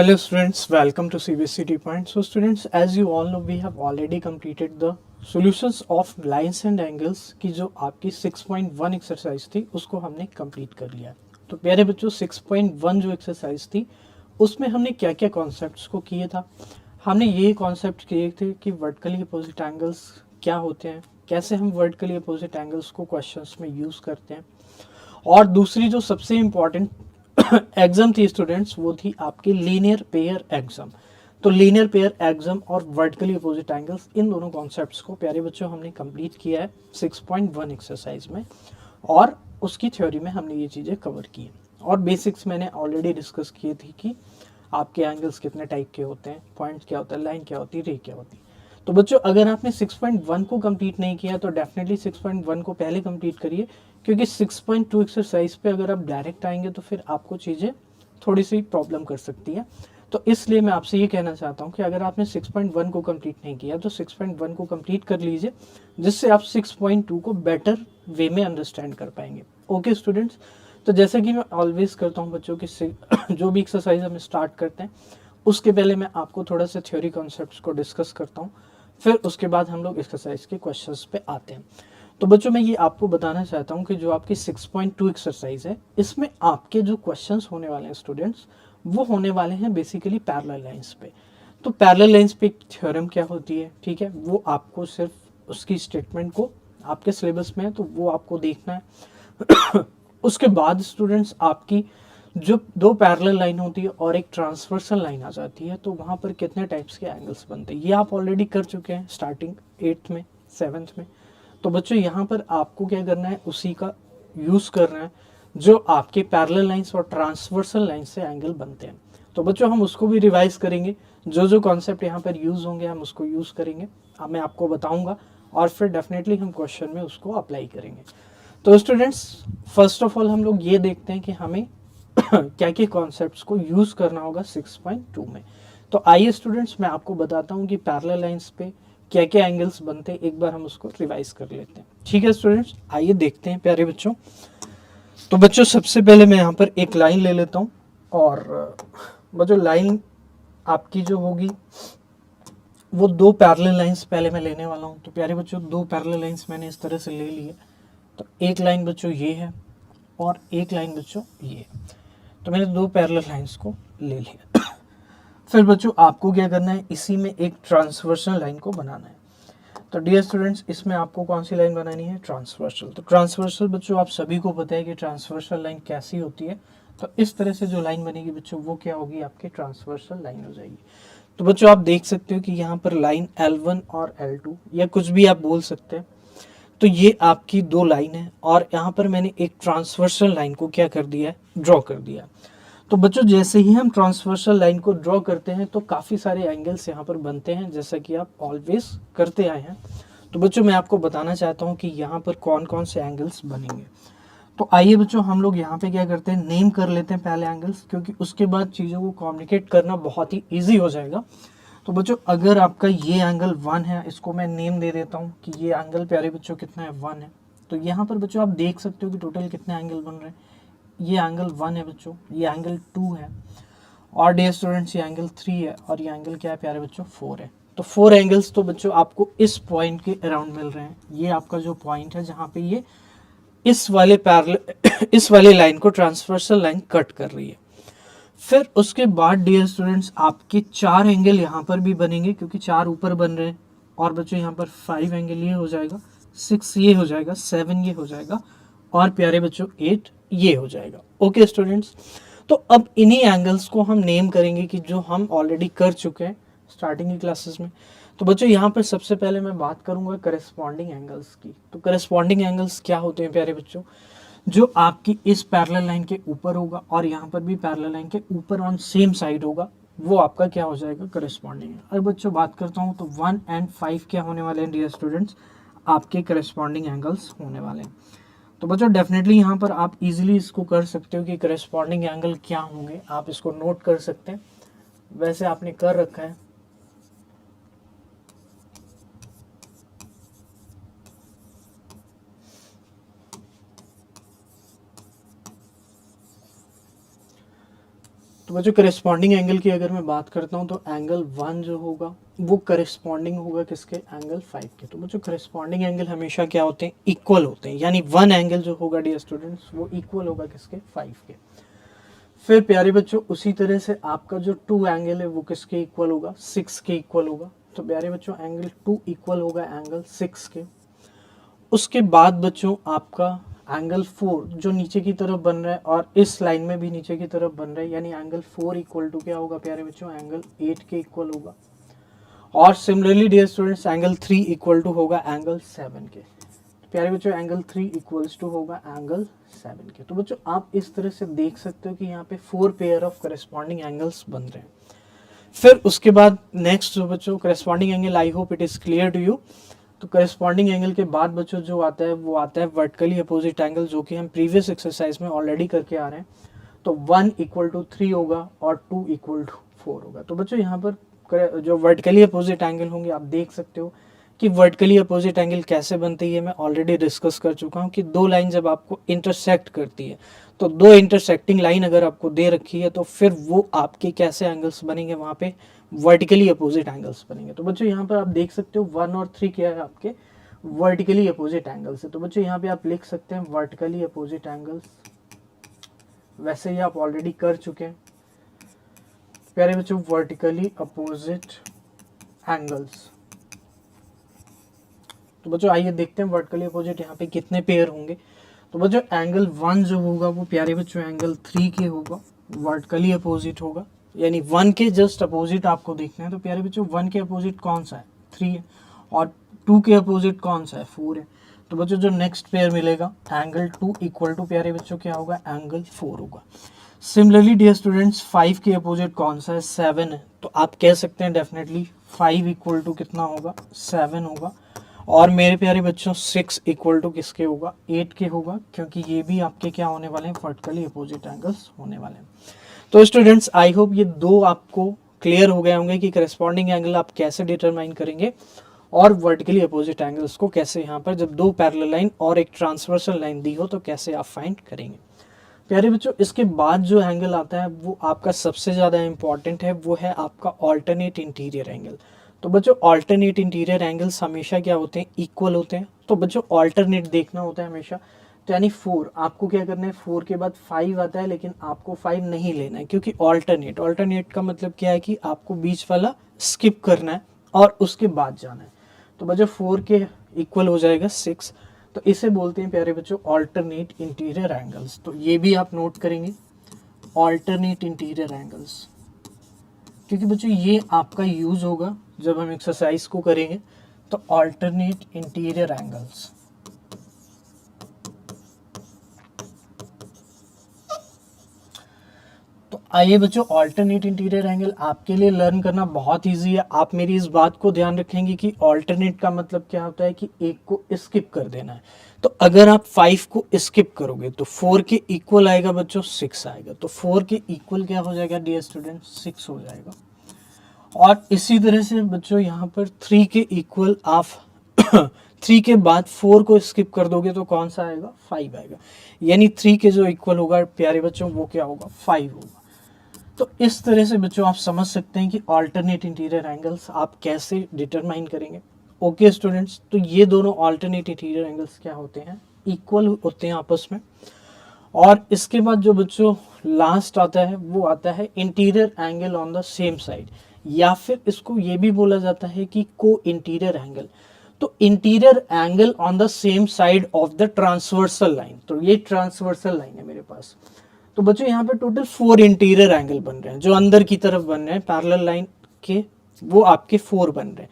Hello students, welcome to CBSE T Point. So students, as you all know, we have already completed the solutions of lines and angles की जो आपकी 6.1 exercise थी उसको हमने complete कर लिया। तो प्यारे बच्चों 6.1 जो एक्सरसाइज थी उसमें हमने क्या क्या कॉन्सेप्ट्स को किए था। हमने ये कॉन्सेप्ट किए थे कि वर्टिकली अपोजिट एंगल्स क्या होते हैं, कैसे हम वर्टिकली अपोजिट एंगल्स को क्वेश्चंस में यूज़ करते हैं, और दूसरी जो सबसे इम्पॉर्टेंट एग्जाम थी स्टूडेंट्स वो थी आपकी लीनियर पेयर एग्जाम। तो लीनियर पेयर एग्जाम और वर्टिकली अपोजिट एंगल्स, इन दोनों कॉन्सेप्ट्स को प्यारे बच्चों हमने कंप्लीट किया है 6.1 एक्सरसाइज में, और उसकी थ्योरी में हमने ये चीज़ें कवर की है। और बेसिक्स मैंने ऑलरेडी डिस्कस किए थी कि आपके एंगल्स कितने टाइप के होते हैं, पॉइंट क्या होता है, लाइन क्या होती है, रे क्या होती है। तो बच्चों अगर आपने 6.1 को कंप्लीट नहीं किया तो डेफिनेटली 6.1 को पहले कंप्लीट करिए, क्योंकि 6.2 एक्सरसाइज पे अगर आप डायरेक्ट आएंगे तो फिर आपको चीज़ें थोड़ी सी प्रॉब्लम कर सकती है। तो इसलिए मैं आपसे ये कहना चाहता हूँ कि अगर आपने 6.1 को कंप्लीट नहीं किया तो 6.1 को कंप्लीट कर लीजिए, जिससे आप 6.2 को बेटर वे में अंडरस्टैंड कर पाएंगे। ओके स्टूडेंट्स, तो जैसे कि मैं ऑलवेज करता हूँ बच्चों की जो भी एक्सरसाइज हम स्टार्ट करते हैं उसके पहले मैं आपको थोड़ा सा थ्योरी कॉन्सेप्ट्स को डिस्कस करता हूँ, फिर उसके बाद हम लोग एक्सरसाइज के क्वेश्चंस पे आते हैं। तो बच्चों मैं ये आपको बताना चाहता हूँ कि जो आपकी 6.2 एक्सरसाइज है इसमें आपके जो क्वेश्चंस होने वाले हैं स्टूडेंट्स, वो होने वाले हैं बेसिकली पैरेलल लाइंस पे। तो पैरेलल लाइंस पे एक थ्योरम क्या होती है, ठीक है, वो आपको सिर्फ उसकी स्टेटमेंट को आपके सिलेबस में है तो वो आपको देखना है। उसके बाद स्टूडेंट्स आपकी जो दो पैरेलल लाइन होती है और एक ट्रांसवर्सल लाइन आ जाती है, तो वहाँ पर कितने टाइप्स के एंगल्स बनते हैं ये आप ऑलरेडी कर चुके हैं स्टार्टिंग 8th में 7th में। तो बच्चों यहाँ पर आपको क्या करना है, उसी का यूज़ करना है जो आपके पैरेलल लाइंस और ट्रांसवर्सल लाइन से एंगल बनते हैं। तो बच्चों हम उसको भी रिवाइज करेंगे, जो जो कॉन्सेप्ट यहाँ पर यूज़ होंगे हम उसको यूज़ करेंगे, अब मैं आपको बताऊँगा और फिर डेफिनेटली हम क्वेश्चन में उसको अप्लाई करेंगे। तो स्टूडेंट्स फर्स्ट ऑफ ऑल हम लोग ये देखते हैं कि हमें क्या क्या कॉन्सेप्ट्स को यूज़ करना होगा 6.2 में। तो आइए स्टूडेंट्स मैं आपको बताता हूँ कि पैरेलल लाइंस पे क्या क्या एंगल्स बनते हैं, एक बार हम उसको रिवाइज कर लेते हैं। ठीक है स्टूडेंट्स, आइए देखते हैं प्यारे बच्चों। तो बच्चों सबसे पहले मैं यहाँ पर एक लाइन ले लेता हूँ, और बच्चों लाइन आपकी जो होगी वो दो पैरेलल लाइंस पहले मैं लेने वाला हूँ। तो प्यारे बच्चों दो पैरेलल लाइंस मैंने इस तरह से ले ली है। तो एक लाइन बच्चों ये है और एक लाइन बच्चों ये है। तो मैंने दो पैरेलल लाइंस को ले लिया। फिर बच्चों आपको क्या करना है, इसी में एक ट्रांसवर्सल लाइन को बनाना है। तो डियर स्टूडेंट्स इसमें आपको कौन सी लाइन बनानी है, ट्रांसवर्सल। तो ट्रांसवर्सल बच्चों आप सभी को पता है कि ट्रांसवर्सल लाइन कैसी होती है। तो इस तरह से जो लाइन बनेगी बच्चों वो क्या होगी, आपकी ट्रांसवर्सल लाइन हो जाएगी। तो बच्चों आप देख सकते हो कि यहाँ पर लाइन L1 और L2 या कुछ भी आप बोल सकते हैं। तो ये आपकी दो लाइन है और यहाँ पर मैंने एक ट्रांसवर्सल लाइन को क्या कर दिया है, ड्रॉ कर दिया। तो बच्चों जैसे ही हम ट्रांसवर्सल लाइन को ड्रॉ करते हैं तो काफ़ी सारे एंगल्स यहाँ पर बनते हैं, जैसा कि आप ऑलवेज करते आए हैं। तो बच्चों मैं आपको बताना चाहता हूँ कि यहाँ पर कौन कौन से एंगल्स बनेंगे। तो आइए बच्चों हम लोग यहाँ पे क्या करते हैं, नेम कर लेते हैं पहले एंगल्स, क्योंकि उसके बाद चीज़ों को कम्युनिकेट करना बहुत ही ईजी हो जाएगा। तो बच्चों अगर आपका ये एंगल 1 है, इसको मैं नेम दे देता हूँ कि ये एंगल प्यारे बच्चों कितना है, 1 है। तो यहाँ पर बच्चों आप देख सकते हो कि टोटल कितने एंगल बन रहे हैं। ये एंगल 1 है बच्चों, ये एंगल 2 है, और डियर स्टूडेंट्स ये एंगल 3 है, और ये एंगल क्या है प्यारे बच्चों, 4 है। तो 4 एंगल्स तो बच्चों आपको इस पॉइंट के अराउंड मिल रहे हैं। ये आपका जो पॉइंट है जहाँ पे ये इस वाले पैरेलल इस वाली लाइन को ट्रांसवर्सल लाइन कट कर रही है। फिर उसके बाद डियर स्टूडेंट्स आपके 4 एंगल यहाँ पर भी बनेंगे, क्योंकि 4 ऊपर बन रहे हैं। और बच्चों यहाँ पर 5 एंगल ये हो जाएगा, 6 ये हो जाएगा, 7 ये हो जाएगा, और प्यारे बच्चों 8 ये हो जाएगा। ओके स्टूडेंट्स, तो अब इन्हीं एंगल्स को हम नेम करेंगे कि जो हम ऑलरेडी कर चुके हैं स्टार्टिंग की क्लासेस में। तो बच्चों यहाँ पर सबसे पहले मैं बात करूँगा करस्पॉन्डिंग एंगल्स की। तो करस्पॉन्डिंग एंगल्स क्या होते हैं प्यारे बच्चों, जो आपकी इस पैरेलल लाइन के ऊपर होगा और यहाँ पर भी पैरेलल लाइन के ऊपर ऑन सेम साइड होगा, वो आपका क्या हो जाएगा, करस्पॉन्डिंग है। अगर बच्चों बात करता हूँ तो 1 और 5 क्या होने वाले हैं डियर स्टूडेंट्स, आपके करस्पॉन्डिंग एंगल्स होने वाले हैं। तो बच्चों डेफिनेटली यहाँ पर आप इजीली इसको कर सकते हो कि करस्पॉन्डिंग एंगल क्या होंगे, आप इसको नोट कर सकते हैं, वैसे आपने कर रखा है। तो बच्चों करेस्पॉन्डिंग एंगल की अगर मैं बात करता हूँ तो एंगल 1 जो होगा वो करेस्पॉन्डिंग होगा किसके, एंगल 5 के। तो बच्चों करेस्पॉन्डिंग एंगल हमेशा क्या होते हैं, इक्वल होते हैं, यानी वन एंगल जो होगा डियर स्टूडेंट्स वो इक्वल होगा किसके, 5 के। फिर प्यारे बच्चों उसी तरह से आपका जो 2 एंगल है वो किसके इक्वल होगा, 6 के इक्वल होगा। तो प्यारे बच्चों एंगल 2 इक्वल होगा एंगल 6 के। उसके बाद बच्चों आपका एंगल 4 जो नीचे की तरफ बन रहा है और इस लाइन में भी नीचे की तरफ बन रहा है, यानी एंगल 4 इक्वल टू क्या होगा प्यारे बच्चों, एंगल 8 के इक्वल होगा। और similarly dear students angle 3 equal to होगा एंगल 7 के। प्यारे बच्चों एंगल 3 इक्वल्स टू होगा एंगल 7 के। तो बच्चों आप इस तरह से देख सकते हो कि यहाँ पे 4 पेयर ऑफ करेस्पॉन्डिंग एंगल्स बन रहे हैं। फिर उसके बाद नेक्स्ट जो बच्चों corresponding angle, I hope it is clear to you. तो करेस्पॉन्डिंग एंगल के बाद बच्चों जो आता है वो आता है वर्टिकली अपोजिट एंगल, जो कि हम प्रीवियस एक्सरसाइज में ऑलरेडी करके आ रहे हैं। तो 1 इक्वल टू 3 होगा और 2 इक्वल टू 4 होगा। तो बच्चों यहाँ पर जो वर्टिकली अपोजिट एंगल होंगे आप देख सकते हो कि वर्टिकली अपोजिट एंगल कैसे बनती है, मैं ऑलरेडी डिस्कस कर चुका हूँ कि दो लाइन जब आपको इंटरसेक्ट करती है, तो दो इंटरसेक्टिंग लाइन अगर आपको दे रखी है तो फिर वो आपके कैसे एंगल्स बनेंगे, वहाँ पे वर्टिकली अपोजिट एंगल्स बनेंगे। तो बच्चों यहाँ पर आप देख सकते हो 1 और 3 क्या है आपके वर्टिकली अपोजिट एंगल्स है। तो बच्चों यहाँ पे आप लिख सकते हैं वर्टिकली अपोजिट एंगल्स, वैसे ही आप ऑलरेडी कर चुके हैं प्यारे बच्चों, वर्टिकली अपोजिट एंगल्स। तो बच्चों आइए देखते हैं वर्टिकली अपोजिट यहाँ पे कितने पेयर होंगे। तो बच्चों एंगल 1 जो होगा वो प्यारे बच्चों एंगल 3 के होगा, वर्टिकली अपोजिट होगा, यानी 1 के जस्ट अपोजिट आपको देखना है। तो प्यारे बच्चों 1 के अपोजिट कौन सा है, 3 है, और 2 के अपोजिट कौन सा है, 4 है। तो बच्चों जो नेक्स्ट पेयर मिलेगा एंगल 2 इक्वल टू प्यारे बच्चों क्या होगा, एंगल 4 होगा। सिमिलरली डियर स्टूडेंट्स 5 के अपोजिट कौन सा है, 7 है। तो आप कह सकते हैं डेफिनेटली 5 इक्वल टू कितना होगा, 7 होगा। और मेरे प्यारे बच्चों 6 इक्वल टू किसके होगा, 8 के होगा, क्योंकि ये भी आपके क्या होने वाले हैं, वर्टिकली अपोजिट एंगल्स होने वाले हैं। तो स्टूडेंट्स आई होप ये दो आपको क्लियर हो गए होंगे कि करस्पॉन्डिंग एंगल आप कैसे डिटरमाइन करेंगे और वर्टिकली अपोजिट एंगल्स को कैसे यहाँ पर जब दो पैरेलल लाइन और एक ट्रांसवर्सल लाइन दी हो तो कैसे आप फाइंड करेंगे। प्यारे बच्चों इसके बाद जो एंगल आता है वो आपका सबसे ज़्यादा इंपॉर्टेंट है, वो है आपका ऑल्टरनेट इंटीरियर एंगल। तो बच्चों ऑल्टरनेट इंटीरियर एंगल्स हमेशा क्या होते हैं, इक्वल होते हैं। तो बच्चों ऑल्टरनेट देखना होता है हमेशा, तो यानी 4 आपको क्या करना है, 4 के बाद 5 आता है, लेकिन आपको 5 नहीं लेना है, क्योंकि ऑल्टरनेट का मतलब क्या है कि आपको बीच वाला स्किप करना है और उसके बाद जाना है। तो बच्चों 4 के इक्वल हो जाएगा 6, तो इसे बोलते हैं प्यारे बच्चों ऑल्टरनेट इंटीरियर एंगल्स। तो ये भी आप नोट करेंगे ऑल्टरनेट इंटीरियर एंगल्स, क्योंकि बच्चों ये आपका यूज होगा जब हम एक्सरसाइज को करेंगे। तो ऑल्टरनेट इंटीरियर एंगल्स, तो आइए बच्चों ऑल्टरनेट इंटीरियर एंगल आपके लिए लर्न करना बहुत इजी है। आप मेरी इस बात को ध्यान रखेंगे कि ऑल्टरनेट का मतलब क्या होता है कि एक को स्किप कर देना है। तो अगर आप 5 को स्किप करोगे तो 4 के इक्वल आएगा बच्चों 6 आएगा। तो 4 के इक्वल क्या हो जाएगा डियर स्टूडेंट, 6 हो जाएगा। और इसी तरह से बच्चों यहाँ पर 3 के इक्वल आप 3 के बाद 4 को स्किप कर दोगे तो कौन सा आएगा, 5 आएगा। यानी 3 के जो इक्वल होगा प्यारे बच्चों वो क्या होगा, 5 होगा। तो इस तरह से बच्चों आप समझ सकते हैं कि ऑल्टरनेट इंटीरियर एंगल्स आप कैसे डिटरमाइन करेंगे। ओके स्टूडेंट्स, तो ये दोनों ऑल्टरनेट इंटीरियर एंगल्स क्या होते हैं, इक्वल होते हैं आपस में। और इसके बाद जो बच्चों लास्ट आता है वो आता है interior angle on the same side, या फिर इसको ये भी बोला जाता है कि को इंटीरियर एंगल। तो interior angle on the same side of the transversal line, तो ये ट्रांसवर्सल लाइन है मेरे पास। तो बच्चों यहाँ पे टोटल 4 इंटीरियर एंगल बन रहे हैं जो अंदर की तरफ बन रहे हैं पैरेलल लाइन के, वो आपके 4 बन रहे हैं।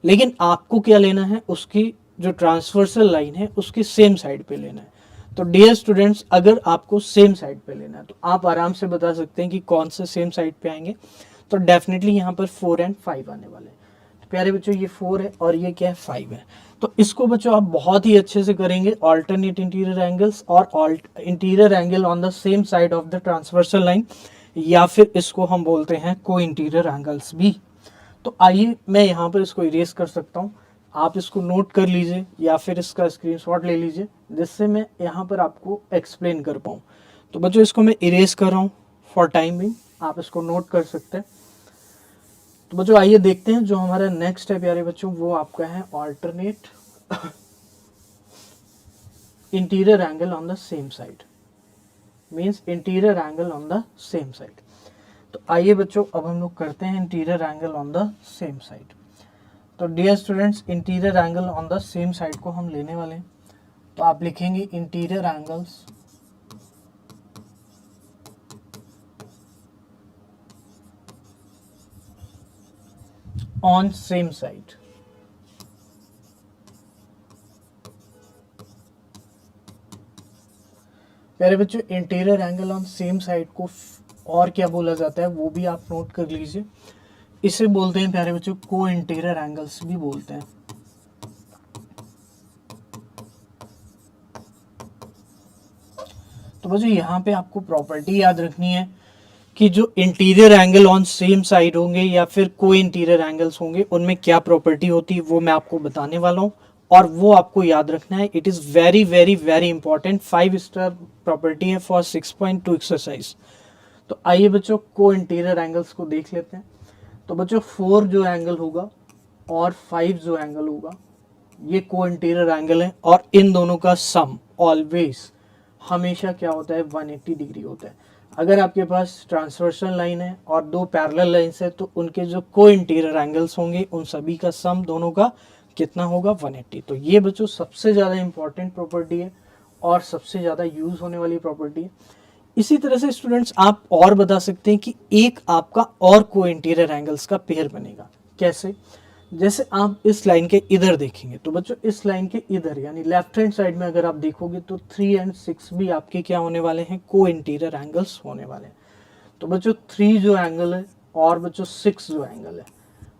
लेकिन आपको क्या लेना है, उसकी जो ट्रांसवर्सल लाइन है उसकी सेम साइड पे लेना है। तो डियर स्टूडेंट्स अगर आपको सेम साइड पे लेना है तो आप आराम से बता सकते हैं कि कौन से सेम साइड पे आएंगे। तो डेफिनेटली यहाँ पर 4 एंड 5 आने वाले हैं। तो प्यारे बच्चों ये 4 है और ये क्या है, 5 है। तो इसको बच्चों आप बहुत ही अच्छे से करेंगे, ऑल्टरनेट इंटीरियर एंगल्स और interior angle on the same side of the transversal line, या फिर इसको हम बोलते हैं को इंटीरियर एंगल्स भी। तो आइए मैं यहाँ पर इसको इरेज कर सकता हूँ, आप इसको नोट कर लीजिए या फिर इसका स्क्रीनशॉट ले लीजिए, जिससे मैं यहाँ पर आपको एक्सप्लेन कर पाऊँ। तो बच्चों इसको मैं इरेज कर रहा हूँ फॉर टाइम बिंग। आप इसको नोट कर सकते हैं। तो बच्चों आइए देखते हैं जो हमारा नेक्स्ट है प्यारे बच्चों, वो आपका है alternate interior angle on the same side, means interior angle on the same side. तो आइए बच्चों अब हम लोग करते हैं interior angle on the same side. तो dear students, interior angle on the same side को हम लेने वाले हैं। तो आप लिखेंगे interior angles on same side. प्यारे बच्चों, interior angle on same side को और क्या बोला जाता है वो भी आप नोट कर लीजिए। इसे बोलते हैं प्यारे बच्चों को इंटीरियर एंगल्स भी बोलते हैं। तो बच्चों यहाँ पे आपको प्रॉपर्टी याद रखनी है कि जो interior angle on same side होंगे या फिर को इंटीरियर एंगल्स होंगे उनमें क्या प्रॉपर्टी होती है वो मैं आपको बताने वाला हूँ, और वो आपको याद रखना है। It is very very very important, 5 star property है फॉर 6.2 एक्सरसाइज। तो आइए बच्चों को इंटीरियर एंगल्स को देख लेते हैं। तो बच्चों 4 जो एंगल होगा और 5 जो एंगल होगा ये को इंटीरियर एंगल है, और इन दोनों का सम ऑलवेज हमेशा क्या होता है 180 डिग्री होता है। अगर आपके पास ट्रांसवर्सल लाइन है और 2 पैरेलल लाइंस है तो उनके जो को इंटीरियर एंगल्स होंगे उन सभी का सम दोनों का कितना होगा 180। तो ये बच्चों सबसे ज़्यादा इंपॉर्टेंट प्रॉपर्टी है और सबसे ज़्यादा यूज़ होने वाली प्रॉपर्टी है। इसी तरह से स्टूडेंट्स आप और बता सकते हैं कि एक आपका और को इंटीरियर एंगल्स का पेयर बनेगा। कैसे? जैसे आप इस लाइन के इधर देखेंगे तो बच्चों इस लाइन के इधर यानी लेफ्ट हैंड साइड में अगर आप देखोगे तो 3 और 6 भी आपके क्या होने वाले हैं को इंटीरियर एंगल्स होने वाले हैं। तो बच्चों 3 जो एंगल है और बच्चों 6 जो एंगल है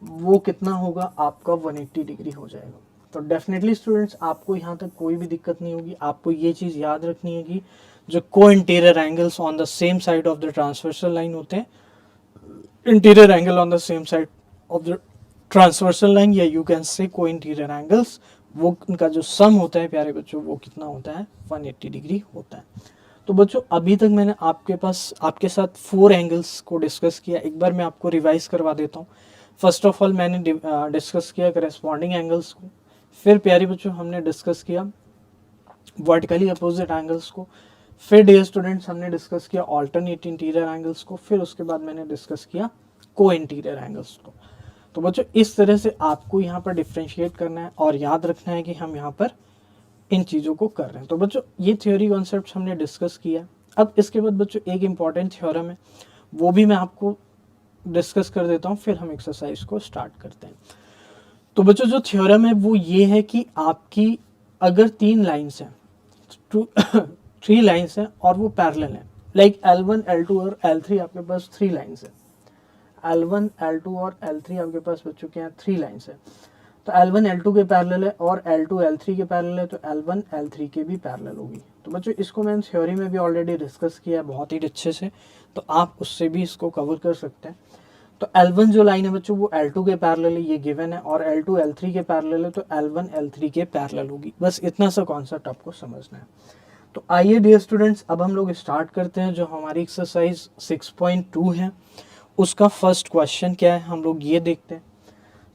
वो कितना होगा आपका 180 डिग्री हो जाएगा। तो डेफिनेटली स्टूडेंट्स आपको यहाँ तक कोई भी दिक्कत नहीं होगी। आपको ये चीज़ याद रखनी है कि जो को interior angles on the same side of the transversal line होते हैं, interior angle on the same side of the transversal line या यू कैन से को इंटीरियर एंगल्स, वो उनका जो सम होता है प्यारे बच्चों वो कितना होता है 180 डिग्री होता है। तो बच्चों अभी तक मैंने आपके साथ 4 एंगल्स को डिस्कस किया। एक बार मैं आपको रिवाइज करवा देता हूँ। फर्स्ट ऑफ ऑल मैंने डिस्कस किया करेस्पॉन्डिंग एंगल्स को, फिर प्यारे बच्चों हमने डिस्कस किया वर्टिकली अपोजिट एंगल्स को, फिर डियर स्टूडेंट्स हमने डिस्कस किया ऑल्टरनेट इंटीरियर एंगल्स को, फिर उसके बाद मैंने डिस्कस किया को इंटीरियर एंगल्स को। तो बच्चों इस तरह से आपको यहाँ पर डिफ्रेंशिएट करना है और याद रखना है कि हम यहाँ पर इन चीज़ों को कर रहे हैं। तो बच्चों ये थ्योरी कॉन्सेप्ट हमने डिस्कस किया। अब इसके बाद बच्चों एक इम्पॉर्टेंट थ्योरम है वो भी मैं आपको डिस्कस कर देता हूँ, फिर हम एक्सरसाइज को स्टार्ट करते हैं। तो बच्चों जो थ्योरम है वो ये है कि आपकी अगर 3 लाइन्स हैं 3 लाइन्स हैं और वो पैरेलल हैं, लाइक L1 L2 और L3 आपके पास 3 लाइन्स हैं। L1 L2 और L3 आपके पास बच्चों के यहाँ 3 लाइन्स हैं। तो L1 L2 के पैरेलल है और L2 L3 के पैरेलल है, तो L1 L3 के भी पैरेलल होगी। तो बच्चों इसको मैंने थ्योरी में भी ऑलरेडी डिस्कस किया है बहुत ही अच्छे से, तो आप उससे भी इसको कवर कर सकते हैं। तो L1 जो लाइन है बच्चों वो L2 के पैरेलल है, ये गिवन है, और L2 L3 के पैरेलल है तो L1 L3 के पैरेलल होगी। बस इतना सा कॉन्सेप्ट आपको समझना है। तो आइए डियर स्टूडेंट्स अब हम लोग स्टार्ट करते हैं। जो हमारी एक्सरसाइज 6.2 है उसका फर्स्ट क्वेश्चन क्या है हम लोग ये देखते हैं।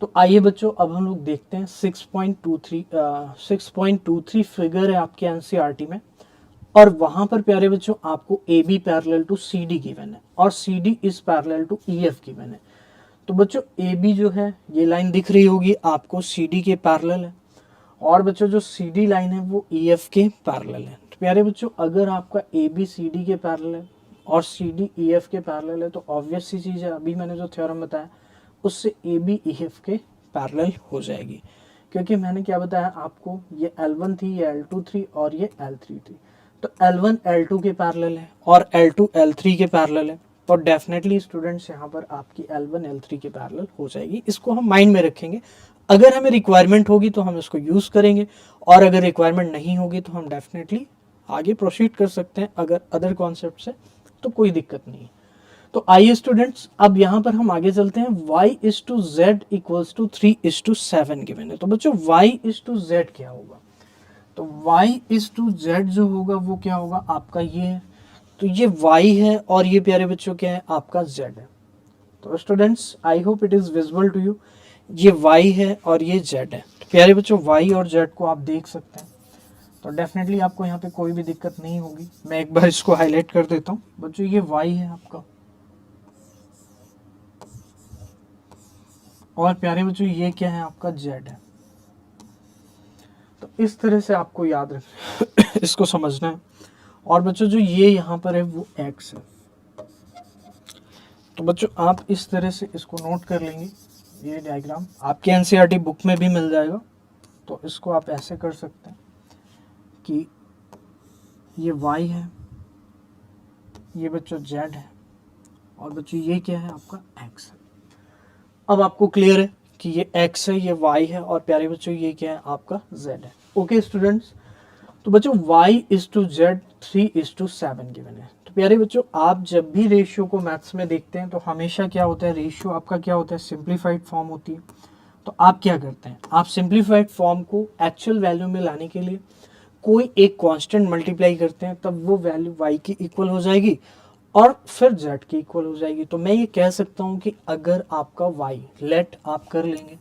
तो आइए बच्चों अब हम लोग देखते हैं 6.23 फिगर है आपके एनसीईआरटी में, और वहां पर प्यारे बच्चों आपको A B parallel to C D given है और C D is parallel to E F given है। तो बच्चों ए बी जो है ये लाइन दिख रही होगी आपको सी डी के पैरेलल है, और बच्चों जो सी डी लाइन है वो ई एफ के पैरेलल है। तो प्यारे बच्चों अगर आपका ए बी सी डी के पैरेलल है और सी डी ई एफ के पैरेलल है तो ऑब्वियस सी चीज़ है, अभी मैंने जो थ्योरम बताया उससे ए बी ई एफ के पैरेलल हो जाएगी, क्योंकि मैंने क्या बताया आपको ये L1 थी, ये L2 थी और ये L3 थी। तो L1 L2 के पैरेलल है और L2 L3 के पैरेलल है, तो डेफिनेटली स्टूडेंट्स यहाँ पर आपकी L1 L3 के पैरेलल हो जाएगी। इसको हम माइंड में रखेंगे, अगर हमें रिक्वायरमेंट होगी तो हम इसको यूज़ करेंगे, और अगर रिक्वायरमेंट नहीं होगी तो हम डेफिनेटली आगे प्रोसीड कर सकते हैं। अगर अदर कॉन्सेप्ट से तो कोई दिक्कत नहीं है। तो आइए स्टूडेंट्स अब यहाँ पर हम आगे चलते हैं। y/z इक्वल्स टू 3:7 गिवन है। तो बच्चों y/z क्या होगा? तो y/z जो होगा वो क्या होगा आपका ये है। तो ये y है और ये प्यारे बच्चों क्या है, आपका z है। तो students I hope it is visible to you, ये y है और ये z है। तो प्यारे बच्चों y और z को आप देख सकते हैं, तो डेफिनेटली आपको यहाँ पे कोई भी दिक्कत नहीं होगी। मैं एक बार इसको हाईलाइट कर देता हूँ बच्चों, ये y है आपका, और प्यारे बच्चों ये क्या है, आपका z है। तो इस तरह से आपको याद रखना इसको समझना है। और बच्चों जो ये यहाँ पर है वो x है। तो बच्चों आप इस तरह से इसको नोट कर लेंगे, ये डायग्राम आपके एनसीईआरटी बुक में भी मिल जाएगा। तो इसको आप ऐसे कर सकते हैं कि ये y है, ये बच्चों z है, और बच्चों ये क्या है, आपका x है। अब आपको क्लियर है कि ये x है, ये y है, और प्यारे बच्चों ये क्या है, आपका z है। ओके स्टूडेंट्स, तो बच्चों y/z 3:7 गिवन है। तो प्यारे बच्चों आप जब भी रेशियो को मैथ्स में देखते हैं तो हमेशा क्या होता है, रेशियो आपका क्या होता है, सिंप्लीफाइड फॉर्म होती है। तो आप क्या करते हैं, आप सिंप्लीफाइड फॉर्म को एक्चुअल वैल्यू में लाने के लिए कोई एक कांस्टेंट मल्टीप्लाई करते हैं, तब वो वैल्यू y की इक्वल हो जाएगी और फिर z की इक्वल हो जाएगी। तो मैं ये कह सकता हूँ कि अगर आपका y लेट आप कर लेंगे,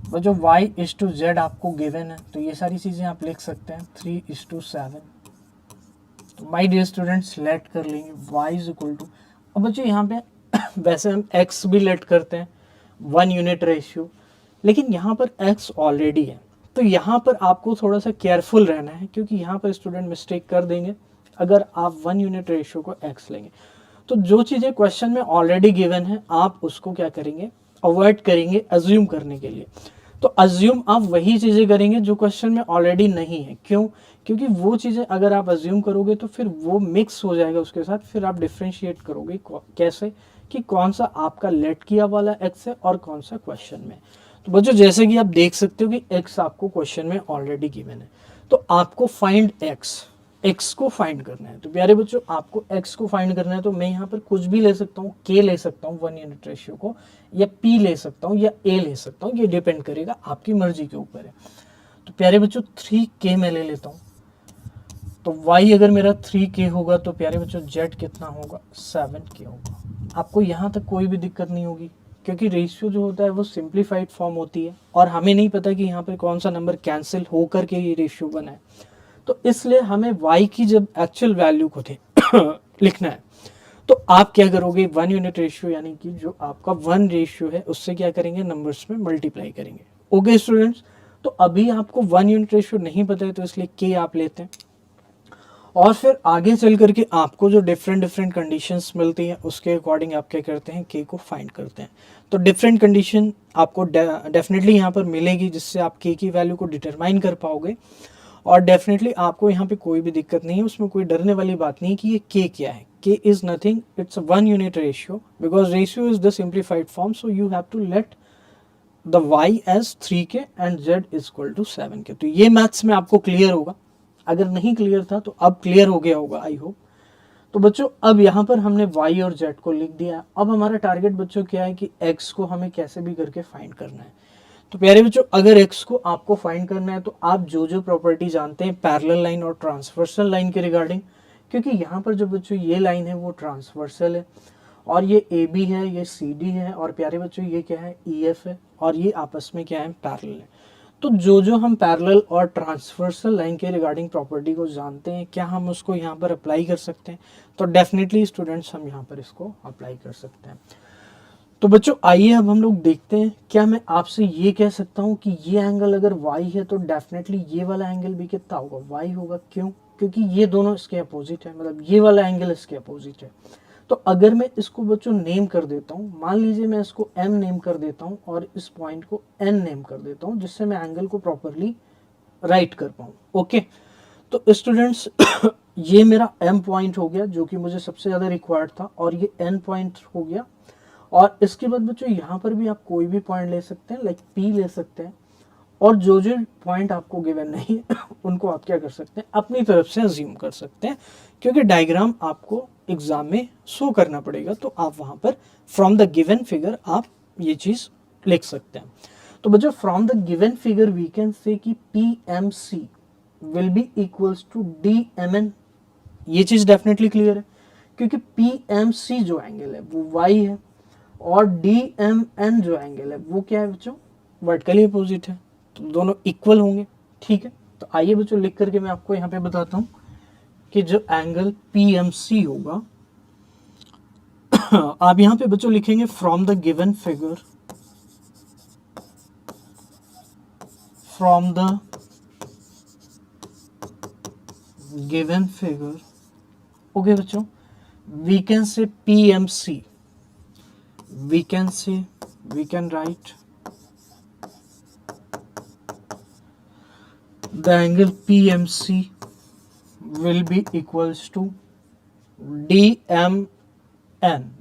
तो जो y/z आपको गिवन है, तो ये सारी चीज़ें आप लिख सकते हैं 3:7। तो माय डियर स्टूडेंट्स लेट कर लेंगे y इज इक्वल टू, अब बच्चों यहाँ पे वैसे हम x भी लेट करते हैं 1 यूनिट रेशियो, लेकिन यहाँ पर x ऑलरेडी है। तो यहाँ पर आपको थोड़ा सा केयरफुल रहना है, क्योंकि यहाँ पर स्टूडेंट मिस्टेक कर देंगे अगर आप 1 यूनिट रेशियो को x लेंगे। तो जो चीज़ें क्वेश्चन में ऑलरेडी गिवन है आप उसको क्या करेंगे, अवॉइड करेंगे अज्यूम करने के लिए। तो अज्यूम आप वही चीज़ें करेंगे जो क्वेश्चन में ऑलरेडी नहीं है। क्यों? क्योंकि वो चीज़ें अगर आप अज्यूम करोगे तो फिर वो मिक्स हो जाएगा उसके साथ, फिर आप डिफ्रेंशिएट करोगे कैसे कि कौन सा आपका लेट किया वाला एक्स है और कौन सा क्वेश्चन में। तो बच्चों जैसे कि आप देख सकते हो कि एक्स आपको क्वेश्चन में ऑलरेडी गिवन है, तो आपको फाइंड एक्स को फाइंड करना है। तो प्यारे बच्चों आपको एक्स को फाइंड करना है, तो मैं यहाँ पर कुछ भी ले सकता हूँ, के ले सकता हूँ 1 यूनिट रेशियो को, या पी ले सकता हूँ, या ए ले सकता हूँ, ये डिपेंड करेगा आपकी मर्जी के ऊपर है। तो प्यारे बच्चों 3k मैं ले लेता हूँ, तो y अगर मेरा 3k होगा तो प्यारे बच्चों z कितना होगा, 7k होगा। आपको यहाँ तक कोई भी दिक्कत नहीं होगी, क्योंकि रेशियो जो होता है वो सिंप्लीफाइड फॉर्म होती है और हमें नहीं पता कि यहाँ पर कौन सा नंबर कैंसिल होकर के ये रेशियो बना है। तो इसलिए हमें y की जब एक्चुअल वैल्यू को थे लिखना है, तो आप क्या करोगे, 1 यूनिट रेशियो यानी कि जो आपका 1 रेशियो है उससे क्या करेंगे, नंबर्स में मल्टीप्लाई करेंगे। ओके स्टूडेंट्स, तो अभी आपको 1 यूनिट रेशियो नहीं पता है तो इसलिए k आप लेते हैं, और फिर आगे चल करके आपको जो डिफरेंट कंडीशंस मिलती हैं उसके अकॉर्डिंग आप क्या करते हैं, k को फाइंड करते हैं। तो डिफरेंट कंडीशन आपको डेफिनेटली यहाँ पर मिलेगी जिससे आप k की वैल्यू को डिटरमाइन कर पाओगे, और डेफिनेटली आपको यहाँ पे कोई भी दिक्कत नहीं है, उसमें कोई डरने वाली बात नहीं कि ये k क्या है। k is nothing, it's 1 unit ratio, because ratio is the simplified form, so you have to let the y as 3k and z is equal to 7k। तो ये मैथ्स में आपको क्लियर होगा, अगर नहीं क्लियर था तो अब क्लियर हो गया होगा आई होप। तो बच्चों अब यहाँ पर हमने y और z को लिख दिया है। अब हमारा टारगेट बच्चों क्या है कि x को हमें कैसे भी करके फाइंड करना है। तो प्यारे बच्चों अगर x को आपको फाइंड करना है तो आप जो जो प्रॉपर्टी जानते हैं पैरेलल लाइन और ट्रांसवर्सल लाइन के रिगार्डिंग, क्योंकि यहाँ पर जो बच्चों ये लाइन है वो ट्रांसवर्सल है और ये AB है, ये CD है, और प्यारे बच्चों ये क्या है, EF है, और ये आपस में क्या है, पैरेलल है। तो जो जो हम पैरेलल और ट्रांसवर्सल लाइन के रिगार्डिंग प्रॉपर्टी को जानते हैं, क्या हम उसको यहाँ पर अप्लाई कर सकते हैं? तो डेफिनेटली स्टूडेंट्स हम यहाँ पर इसको अप्लाई कर सकते हैं। तो बच्चों आइए अब हम लोग देखते हैं, क्या मैं आपसे ये कह सकता हूँ कि ये एंगल अगर y है तो डेफिनेटली ये वाला एंगल भी कितना होगा, y होगा। क्यों? क्योंकि ये दोनों इसके अपोजिट है, मतलब ये वाला एंगल इसके अपोजिट है। तो अगर मैं इसको बच्चों नेम कर देता हूँ, मान लीजिए मैं इसको m नेम कर देता हूँ और इस पॉइंट को n नेम कर देता हूँ, जिससे मैं एंगल को प्रॉपरली राइट कर पाऊँ। ओके, तो स्टूडेंट्स ये मेरा m पॉइंट हो गया जो कि मुझे सबसे ज़्यादा रिक्वायर्ड था, और ये n पॉइंट हो गया। और इसके बाद बच्चों यहाँ पर भी आप कोई भी पॉइंट ले सकते हैं, लाइक P ले सकते हैं, और जो जो पॉइंट आपको गिवन नहीं है उनको आप क्या कर सकते हैं, अपनी तरफ से अज्यूम कर सकते हैं, क्योंकि डायग्राम आपको एग्जाम में शो करना पड़ेगा। तो आप वहाँ पर फ्रॉम द गिवन फिगर आप ये चीज़ लिख सकते हैं। तो बच्चों from the given figure we can say कि PMC will be equals to DMN। ये चीज़ डेफिनेटली क्लियर है, क्योंकि पी एम सी जो एंगल है वो वाई है और डी एम एन जो एंगल है वो क्या है बच्चों, वर्टिकली अपोजिट है, तो दोनों इक्वल होंगे। ठीक है, तो आइए बच्चों लिख करके मैं आपको यहाँ पे बताता हूँ कि जो एंगल पी एम सी होगा, आप यहाँ पे बच्चों लिखेंगे from the given figure, from the given figure, okay बच्चों, we can say PMC, we can write the angle PMC will be equals to DMN।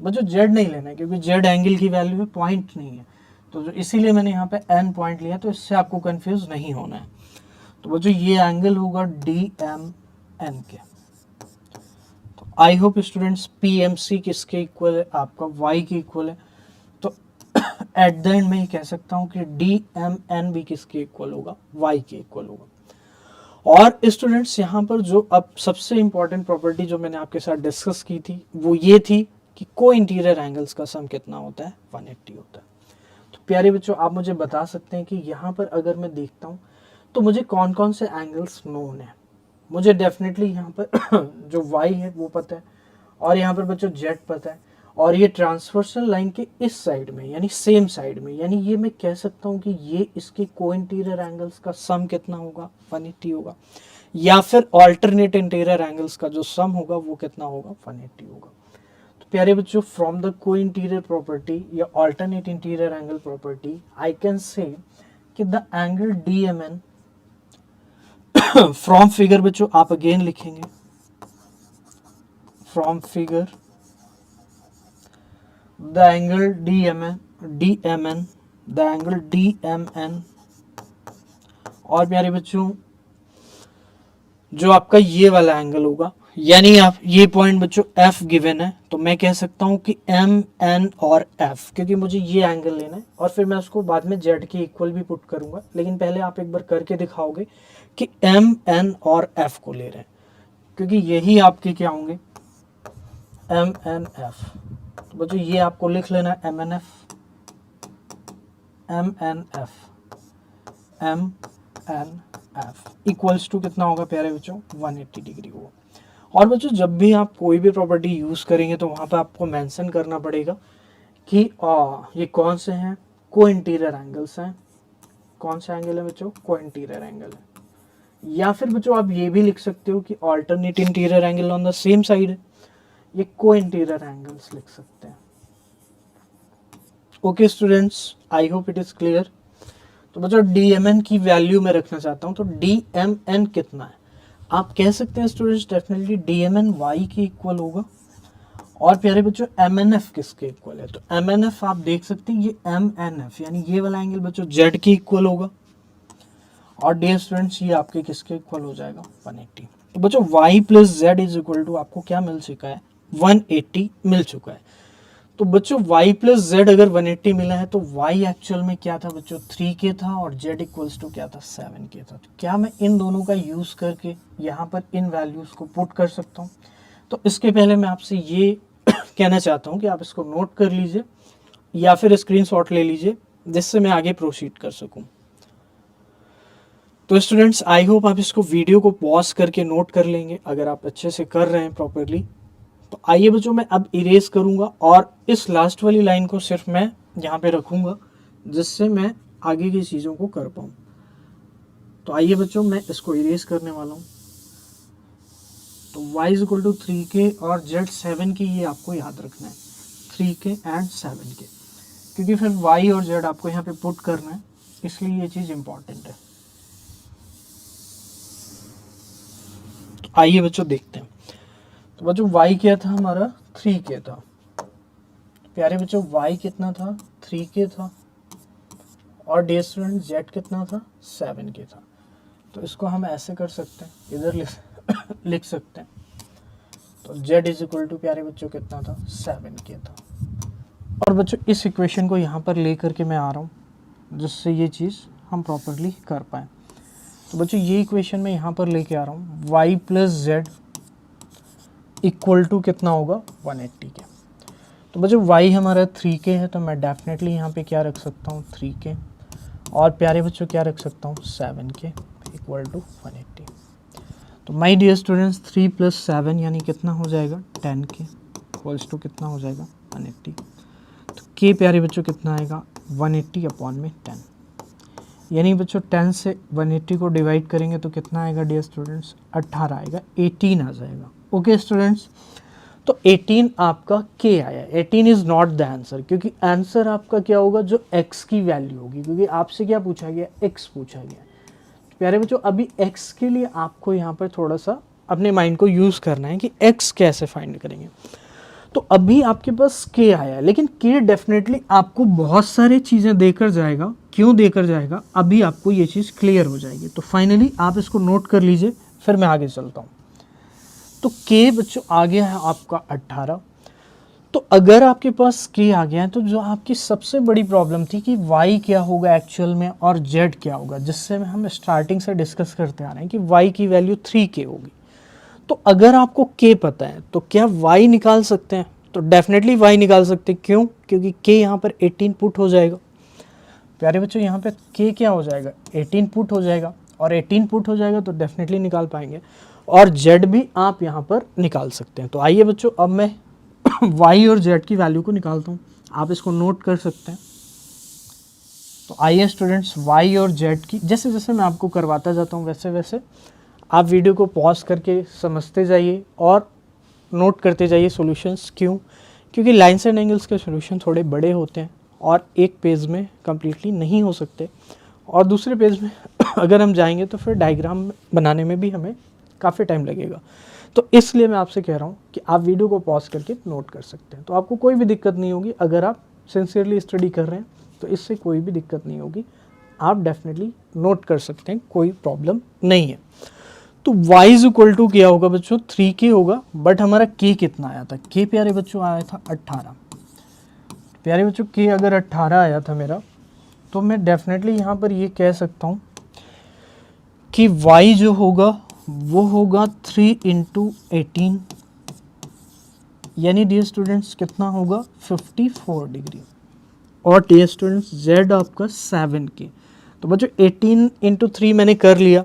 बच्चों Z नहीं लेना है क्योंकि Z एंगल की वैल्यू है, पॉइंट नहीं है, तो इसीलिए मैंने यहाँ पे N पॉइंट लिया, तो इससे आपको कंफ्यूज नहीं होना है। तो बच्चों ये एंगल होगा DMN के। आई होप स्टूडेंट्स PMC किसके इक्वल है, आपका Y के इक्वल है, तो एट द एंड मैं ये कह सकता हूँ कि DMN भी किसके इक्वल होगा, Y के इक्वल होगा। और स्टूडेंट्स यहाँ पर जो अब सबसे इंपॉर्टेंट प्रॉपर्टी जो मैंने आपके साथ डिस्कस की थी वो ये थी कि को इंटीरियर एंगल्स का सम कितना होता है, 180 होता है। तो प्यारे बच्चों आप मुझे बता सकते हैं कि यहाँ पर अगर मैं देखता हूँ तो मुझे कौन कौन से एंगल्स नोन है। मुझे डेफिनेटली यहाँ पर जो y है वो पता है, और यहाँ पर बच्चों z पता है, और ये ट्रांसवर्सल लाइन के इस साइड में यानी सेम साइड में, यानी ये मैं कह सकता हूँ कि ये इसके को इंटीरियर एंगल्स का सम कितना होगा, 180 होगा, या फिर ऑल्टरनेट इंटीरियर एंगल्स का जो सम होगा वो कितना होगा, 180 होगा। तो प्यारे बच्चों फ्रॉम द को इंटीरियर प्रॉपर्टी या alternate interior angle property I can say कि the angle DMN from figure बच्चों आप अगेन लिखेंगे from figure the angle DMN the angle DMN, और प्यारे बच्चों जो आपका ये वाला एंगल होगा, यानी आप ये पॉइंट बच्चों F गिवन है, तो मैं कह सकता हूँ कि MN और F, क्योंकि मुझे ये एंगल लेना है और फिर मैं उसको बाद में Z के इक्वल भी पुट करूंगा, लेकिन पहले आप एक बार करके दिखाओगे कि MN और F को ले रहे हैं, क्योंकि यही आपके क्या होंगे, MNF। तो बच्चों ये आपको लिख लेना है MNF इक्वल्स टू कितना होगा प्यारे बच्चों, 180 डिग्री होगा। और बच्चों जब भी आप कोई भी प्रॉपर्टी यूज़ करेंगे तो वहाँ पे आपको मेंशन करना पड़ेगा कि ये कौन से हैं, को इंटीरियर एंगल्स हैं। कौन सा एंगल है बच्चों, को इंटीरियर एंगल है। या फिर बच्चों आप ये भी लिख सकते हो कि alternate interior angle on the same side है, ये को इंटीरियर एंगल्स लिख सकते हैं। Okay students, I hope it is clear. तो बच्चों DMN की वैल्यू मैं रखना चाहता हूँ, तो DMN कितना है, आप कह सकते हैं स्टूडेंट्स डेफिनेटली DMN Y के इक्वल होगा। और प्यारे बच्चों MNF किसके इक्वल है, तो MNF आप देख सकते हैं ये MNF यानी ये वाला एंगल बच्चों Z के इक्वल होगा। और डियर स्टूडेंट्स ये आपके किसके इक्वल हो जाएगा, 180। तो बच्चों Y plus Z is equal to आपको क्या मिल चुका है, 180 मिल चुका है। तो बच्चों y प्लस जेड अगर 180 मिला है तो y एक्चुअल में क्या था बच्चों, 3k था, और z इक्वल्स टू क्या था, 7k था। तो क्या मैं इन दोनों का यूज़ करके यहाँ पर इन वैल्यूज़ को पुट कर सकता हूँ। तो इसके पहले मैं आपसे ये कहना चाहता हूँ कि आप इसको नोट कर लीजिए या फिर स्क्रीनशॉट ले लीजिए, जिससे मैं आगे प्रोसीड कर सकूँ। तो स्टूडेंट्स आई होप आप इसको वीडियो को पॉज करके नोट कर लेंगे अगर आप अच्छे से कर रहे हैं प्रॉपरली। तो आइए बच्चों मैं अब इरेज करूंगा और इस लास्ट वाली लाइन को सिर्फ मैं यहाँ पे रखूंगा, जिससे मैं आगे की चीज़ों को कर पाऊँ। तो आइए बच्चों मैं इसको इरेज करने वाला हूँ। तो y is equal to 3k और z 7k, ये आपको याद रखना है, 3k एंड 7k, क्योंकि फिर y और z आपको यहाँ पे पुट करना है, इसलिए ये चीज़ इंपॉर्टेंट है। तो आइए बच्चों देखते हैं। तो बच्चों y क्या था हमारा, 3k था। प्यारे बच्चों y कितना था, 3k था, और डियर स्टूडेंट z कितना था, 7k था। तो इसको हम ऐसे कर सकते हैं, इधर लिख सकते हैं। तो z इज इक्वल टू प्यारे बच्चों कितना था, 7k था। और बच्चों इस इक्वेशन को यहाँ पर ले करके मैं आ रहा हूँ, जिससे ये चीज़ हम प्रॉपरली कर पाएँ। तो बच्चों ये इक्वेशन मैं यहाँ पर लेके आ रहा हूँ, y plus Z equal to कितना होगा 180 के। तो बच्चों y हमारा 3k है, तो मैं डेफिनेटली यहाँ पे क्या रख सकता हूँ 3k, और प्यारे बच्चों क्या रख सकता हूँ 7k इक्वल टू 180। तो माय डियर स्टूडेंट्स 3 + 7 यानी कितना हो जाएगा 10k इक्वल्स टू कितना हो जाएगा 180। तो k प्यारे बच्चों कितना आएगा 180/10, यानी बच्चों 10 से 180 को डिवाइड करेंगे तो कितना आएगा डियर स्टूडेंट्स 18 आएगा, 18 आ जाएगा। ओके स्टूडेंट्स, तो 18 आपका k आया। 18 इज़ नॉट द आंसर, क्योंकि आंसर आपका क्या होगा जो x की वैल्यू होगी, क्योंकि आपसे क्या पूछा गया x पूछा गया। तो प्यारे बच्चों अभी x के लिए आपको यहाँ पर थोड़ा सा अपने माइंड को यूज़ करना है कि x कैसे फाइंड करेंगे। तो अभी आपके पास k आया है, लेकिन k डेफिनेटली आपको बहुत सारी चीज़ें देकर जाएगा। क्यों देकर जाएगा अभी आपको ये चीज़ क्लियर हो जाएगी। तो फाइनली आप इसको नोट कर लीजिए, फिर मैं आगे चलता हूँ। तो k बच्चों आ गया है आपका 18। तो अगर आपके पास k आ गया है, तो जो आपकी सबसे बड़ी प्रॉब्लम थी कि y क्या होगा एक्चुअल में और z क्या होगा, जिससे हम स्टार्टिंग से डिस्कस करते आ रहे हैं कि y की वैल्यू 3k होगी। तो अगर आपको k पता है तो क्या y निकाल सकते हैं? तो डेफिनेटली y निकाल सकते हैं। क्यों? क्योंकि k यहाँ पर 18 पुट हो जाएगा। प्यारे बच्चों यहाँ पे k क्या हो जाएगा 18 पुट हो जाएगा, और 18 पुट हो जाएगा तो डेफिनेटली निकाल पाएंगे, और z भी आप यहाँ पर निकाल सकते हैं। तो आइए बच्चों अब मैं y और z की वैल्यू को निकालता हूँ, आप इसको नोट कर सकते हैं। तो आइए स्टूडेंट्स y और z की जैसे जैसे मैं आपको करवाता जाता हूँ वैसे वैसे आप वीडियो को पॉज करके समझते जाइए और नोट करते जाइए सॉल्यूशंस। क्यों? क्योंकि लाइन्स एंड एंगल्स के सॉल्यूशन थोड़े बड़े होते हैं और एक पेज में कम्प्लीटली नहीं हो सकते, और दूसरे पेज में अगर हम जाएंगे तो फिर डायग्राम बनाने में भी हमें काफ़ी टाइम लगेगा। तो इसलिए मैं आपसे कह रहा हूँ कि आप वीडियो को पॉज करके नोट कर सकते हैं। तो आपको कोई भी दिक्कत नहीं होगी, अगर आप सिंसियरली स्टडी कर रहे हैं तो इससे कोई भी दिक्कत नहीं होगी, आप डेफिनेटली नोट कर सकते हैं, कोई प्रॉब्लम नहीं है। तो y इज इक्वल टू क्या होगा बच्चों 3k होगा, बट हमारा k कितना आया था? k प्यारे बच्चों आया था 18। प्यारे बच्चों k अगर 18 आया था मेरा, तो मैं डेफिनेटली यहाँ पर ये कह सकता हूँ कि y जो होगा वो होगा 3 × 18, यानी डियर स्टूडेंट्स कितना होगा 54 डिग्री, और डियर स्टूडेंट्स z आपका 7k। तो बच्चों 18 × 3 मैंने कर लिया।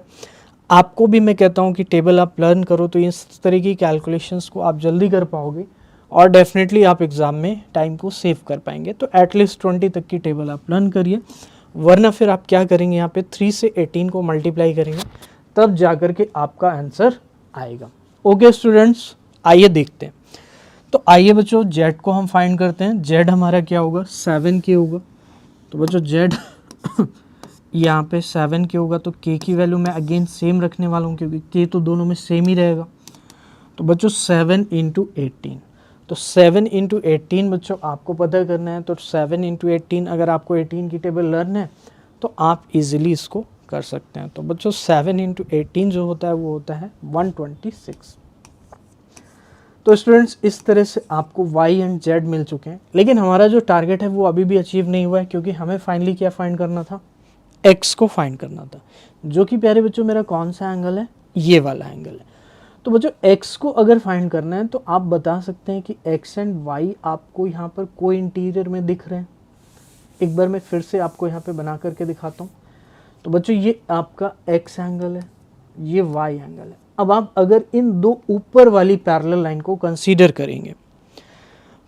आपको भी मैं कहता हूँ कि टेबल आप लर्न करो तो इस तरह की कैलकुलेशंस को आप जल्दी कर पाओगे, और डेफिनेटली आप एग्ज़ाम में टाइम को सेव कर पाएंगे। तो एटलीस्ट 20 तक की टेबल आप लर्न करिए, वरना फिर आप क्या करेंगे यहाँ पे 3 से 18 को मल्टीप्लाई करेंगे, तब जा कर के आपका आंसर आएगा। ओके स्टूडेंट्स, आइए देखते हैं। तो आइए बच्चों z को हम फाइंड करते हैं। z हमारा क्या होगा 7k होगा। तो बच्चों z यहाँ पे 7k होगा, तो k की वैल्यू मैं अगेन सेम रखने वाला हूँ, क्योंकि k तो दोनों में सेम ही रहेगा। तो बच्चों 7 × 18, तो 7 × 18 बच्चों आपको पता करना है। तो 7 × 18 अगर आपको 18 की टेबल लर्न है तो आप इजीली इसको कर सकते हैं। तो बच्चों 7 × 18 जो होता है वो होता है 126। तो स्टूडेंट्स इस तरह से आपको y एंड z मिल चुके हैं, लेकिन हमारा जो टारगेट है वो अभी भी अचीव नहीं हुआ है, क्योंकि हमें फाइनली क्या फाइंड करना था, x को फाइंड करना था, जो कि प्यारे बच्चों मेरा कौन सा एंगल है, ये वाला एंगल है। तो बच्चों x को अगर फाइंड करना है तो आप बता सकते हैं कि x एंड y आपको यहाँ पर को इंटीरियर में दिख रहे हैं। एक बार मैं फिर से आपको यहाँ पे बना करके दिखाता हूँ। तो बच्चों ये आपका x एंगल है, ये y एंगल है। अब आप अगर इन दो ऊपर वाली पैरेलल लाइन को कंसीडर करेंगे,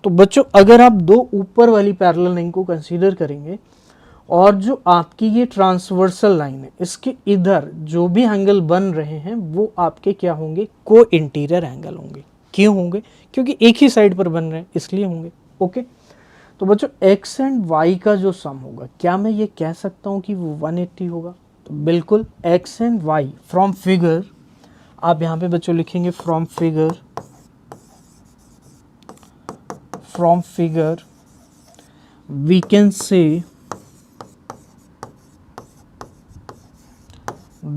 तो बच्चों अगर आप दो ऊपर वाली पैरेलल लाइन को कंसीडर करेंगे और जो आपकी ये ट्रांसवर्सल लाइन है, इसके इधर जो भी एंगल बन रहे हैं वो आपके क्या होंगे, को इंटीरियर एंगल होंगे। क्यों होंगे? क्योंकि एक ही साइड पर बन रहे हैं इसलिए होंगे। ओके, तो बच्चों x एंड y का जो सम होगा, क्या मैं ये कह सकता हूँ कि वो 180 होगा? तो बिल्कुल x and y from figure, आप यहाँ पे बच्चों लिखेंगे from figure we can say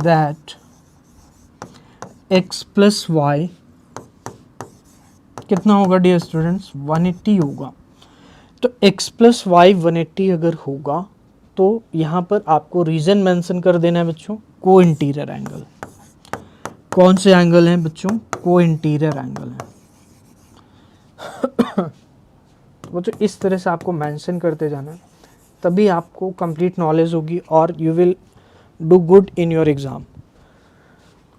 that x plus y कितना होगा डियर स्टूडेंट्स 180 होगा। तो x plus y 180 अगर होगा तो यहाँ पर आपको रीजन मेंशन कर देना है बच्चों, को इंटीरियर एंगल। कौन से एंगल हैं बच्चों? को इंटीरियर एंगल है। बच्चों इस तरह से आपको मेंशन करते जाना है, तभी आपको कंप्लीट नॉलेज होगी और you will do good in your exam.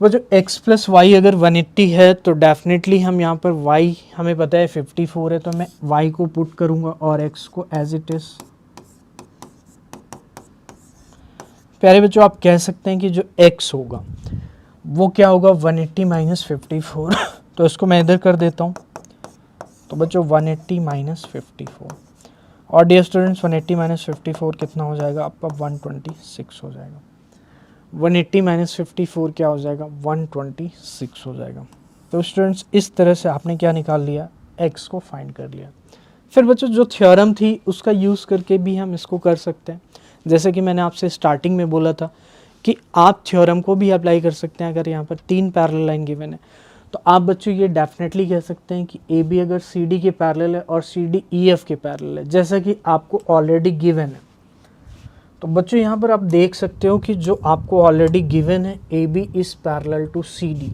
बच्चों x प्लस वाई अगर 180 है तो डेफिनेटली हम यहाँ पर y हमें पता है 54 है, तो मैं y को पुट करूँगा और x को एज इट इज़। प्यारे बच्चों आप कह सकते हैं कि जो x होगा वो क्या होगा 180 माइनस 54 तो इसको मैं इधर कर देता हूँ। तो बच्चों 180 माइनस 54 और डियर स्टूडेंट्स 180 माइनस 54 कितना हो जाएगा आपका 126 हो जाएगा। 180 माइनस 54 क्या हो जाएगा 126 हो जाएगा। तो स्टूडेंट्स इस तरह से आपने क्या निकाल लिया, x को फाइंड कर लिया। फिर बच्चों जो थ्योरम थी उसका यूज़ करके भी हम इसको कर सकते हैं। जैसे कि मैंने आपसे स्टार्टिंग में बोला था कि आप थ्योरम को भी अप्लाई कर सकते हैं। अगर यहाँ पर 3 पैरेलल लाइन गिवन है तो आप बच्चों ये डेफिनेटली कह सकते हैं कि ए बी अगर सी डी के पैरेलल है और सी डी ई एफ के पैरेलल है, जैसा कि आपको ऑलरेडी गिवन है। तो बच्चों यहाँ पर आप देख सकते हो कि जो आपको ऑलरेडी गिवन है A B is parallel to C D,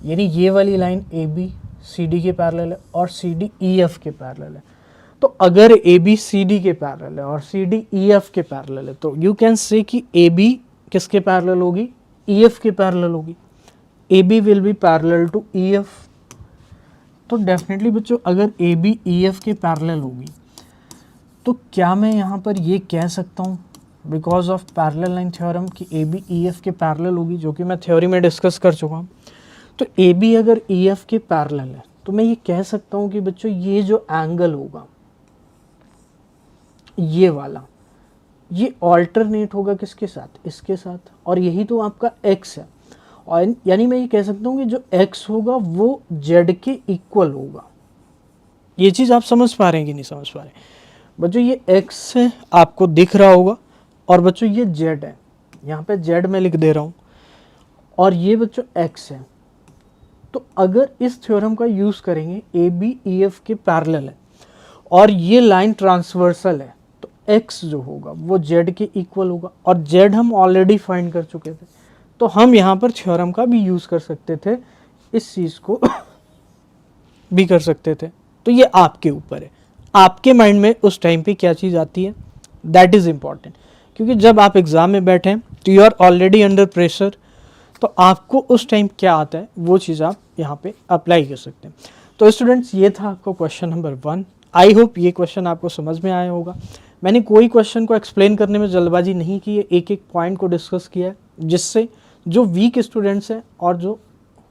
यानी ये वाली line A B C D के पैरेलल है और सी डी ई एफ के पैरेलल है। तो अगर ए बी सी डी के पैरेलल है और सी डी ई एफ के पैरेलल है तो यू कैन से कि ए बी किसके पैरेलल होगी, ई एफ के पैरेलल होगी। A B will be parallel to E F. तो डेफिनेटली बच्चों अगर ए बी ई एफ के पैरेलल होगी तो क्या मैं यहाँ पर ये कह सकता हूँ because of parallel line theorem कि ए बी ई एफ के पैरेलल होगी, जो कि मैं थ्योरी में डिस्कस कर चुका हूँ। तो ए बी अगर ई एफ के पैरेलल है तो मैं ये कह सकता हूँ कि बच्चों ये जो एंगल होगा ये वाला, ये ऑल्टरनेट होगा किसके साथ, इसके साथ, और यही तो आपका x है। और यानी मैं ये कह सकता हूँ कि जो x होगा वो z के इक्वल होगा। ये चीज़ आप समझ पा रहे हैं कि नहीं समझ पा रहे बच्चों? ये x है आपको दिख रहा होगा और बच्चों ये z है, यहाँ पे z मैं लिख दे रहा हूँ और ये बच्चों x है। तो अगर इस थ्योरम का यूज़ करेंगे ए बी ई एफ के पैरेलल है और ये लाइन ट्रांसवर्सल है तो x जो होगा वो z के इक्वल होगा और z हम ऑलरेडी फाइंड कर चुके थे, तो हम यहाँ पर थ्योरम का भी यूज़ कर सकते थे, इस चीज़ को भी कर सकते थे। तो ये आपके ऊपर है, आपके माइंड में उस टाइम पे क्या चीज़ आती है, दैट इज़ इम्पॉर्टेंट। क्योंकि जब आप एग्ज़ाम में बैठे हैं तो you are already under pressure, तो आपको उस टाइम क्या आता है वो चीज़ आप यहाँ पे अप्लाई कर सकते हैं। तो स्टूडेंट्स ये था आपको क्वेश्चन नंबर 1। आई होप ये क्वेश्चन आपको समझ में आया होगा। मैंने कोई क्वेश्चन को एक्सप्लेन करने में जल्दबाजी नहीं की है, एक एक पॉइंट को डिस्कस किया है जिससे जो वीक स्टूडेंट्स हैं और जो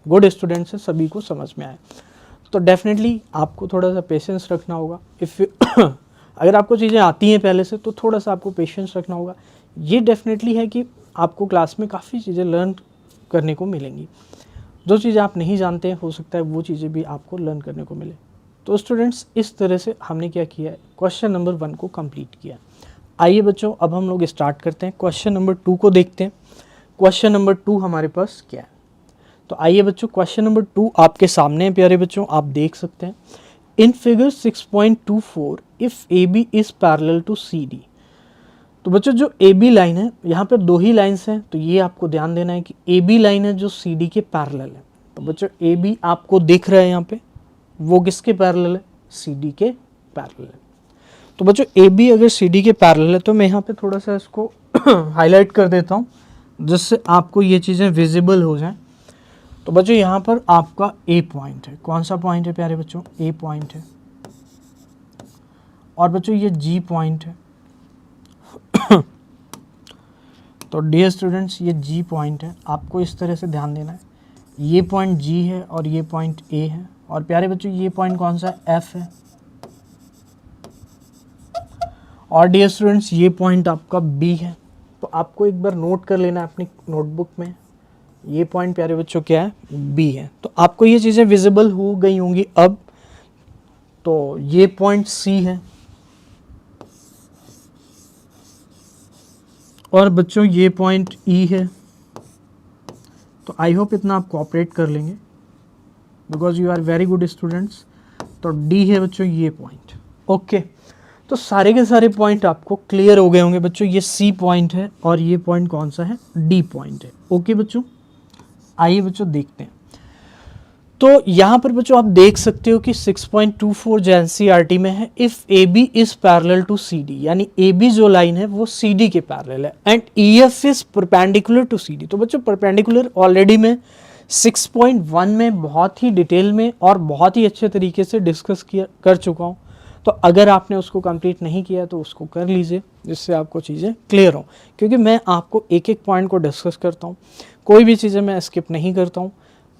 गुड स्टूडेंट्स हैं सभी को समझ में आए। तो डेफिनेटली आपको थोड़ा सा पेशेंस रखना होगा। इफ़ अगर आपको चीज़ें आती हैं पहले से तो थोड़ा सा आपको पेशेंस रखना होगा। ये डेफिनेटली है कि आपको क्लास में काफ़ी चीज़ें लर्न करने को मिलेंगी। जो चीज़ें आप नहीं जानते हैं हो सकता है वो चीज़ें भी आपको लर्न करने को मिले। तो स्टूडेंट्स इस तरह से हमने क्या किया है, क्वेश्चन नंबर 1 को कंप्लीट किया। आइए बच्चों अब हम लोग स्टार्ट करते हैं, क्वेश्चन नंबर 2 को देखते हैं। क्वेश्चन नंबर 2 हमारे पास क्या है, तो आइए बच्चों क्वेश्चन नंबर 2 आपके सामने है प्यारे बच्चों, आप देख सकते हैं। In figure 6.24 if A B is parallel to C D. तो बच्चों जो ए बी लाइन है, यहाँ पे 2 ही लाइन्स हैं, तो ये आपको ध्यान देना है कि ए बी लाइन है जो सी डी के पैरेलल है। तो बच्चों ए बी आपको दिख रहा है यहाँ पे, वो किसके पैरेलल है, सी डी के पैरेलल है। तो बच्चों ए बी अगर सी डी के पैरेलल है तो मैं यहाँ पे थोड़ा सा इसको हाईलाइट कर देता हूँ जिससे आपको ये चीज़ें विजिबल हो जाएं। तो बच्चों यहाँ पर आपका ए पॉइंट है, कौन सा पॉइंट है प्यारे बच्चों, ए पॉइंट है। और बच्चों ये जी पॉइंट है। तो डियर स्टूडेंट्स ये जी पॉइंट है, आपको इस तरह से ध्यान देना है। ये पॉइंट जी है और ये पॉइंट ए है। और प्यारे बच्चों ये पॉइंट कौन सा है, एफ है। और डियर स्टूडेंट्स ये पॉइंट आपका बी है। तो आपको एक बार नोट कर लेना है अपनी नोटबुक में, ये पॉइंट प्यारे बच्चों क्या है, बी है। तो आपको ये चीज़ें विजिबल हो गई होंगी अब। तो ये पॉइंट सी है और बच्चों ये पॉइंट ई है। तो आई होप इतना आप कोऑपरेट कर लेंगे because you are very good students. तो डी है बच्चों ये पॉइंट, ओके। तो सारे के सारे पॉइंट आपको क्लियर हो गए होंगे बच्चों। ये सी पॉइंट है और ये पॉइंट कौन सा है, डी पॉइंट है, ओके बच्चों। आइए बच्चों देखते हैं। तो यहाँ पर बच्चों आप देख सकते हो कि 6.24 जो एनसीईआरटी में है, if A B is parallel to C D, यानी ए बी जो लाइन है वो सी डी के पैरेलल है, and E F is perpendicular to C D. तो बच्चों परपेंडिकुलर ऑलरेडी मैं 6.1 में बहुत ही डिटेल में और बहुत ही अच्छे तरीके से डिस्कस कर चुका हूँ। तो अगर आपने उसको कंप्लीट नहीं किया तो उसको कर लीजिए, जिससे आपको चीज़ें क्लियर हों, क्योंकि मैं आपको एक एक पॉइंट को डिस्कस करता हूँ, कोई भी चीज़ें मैं स्किप नहीं करता हूँ,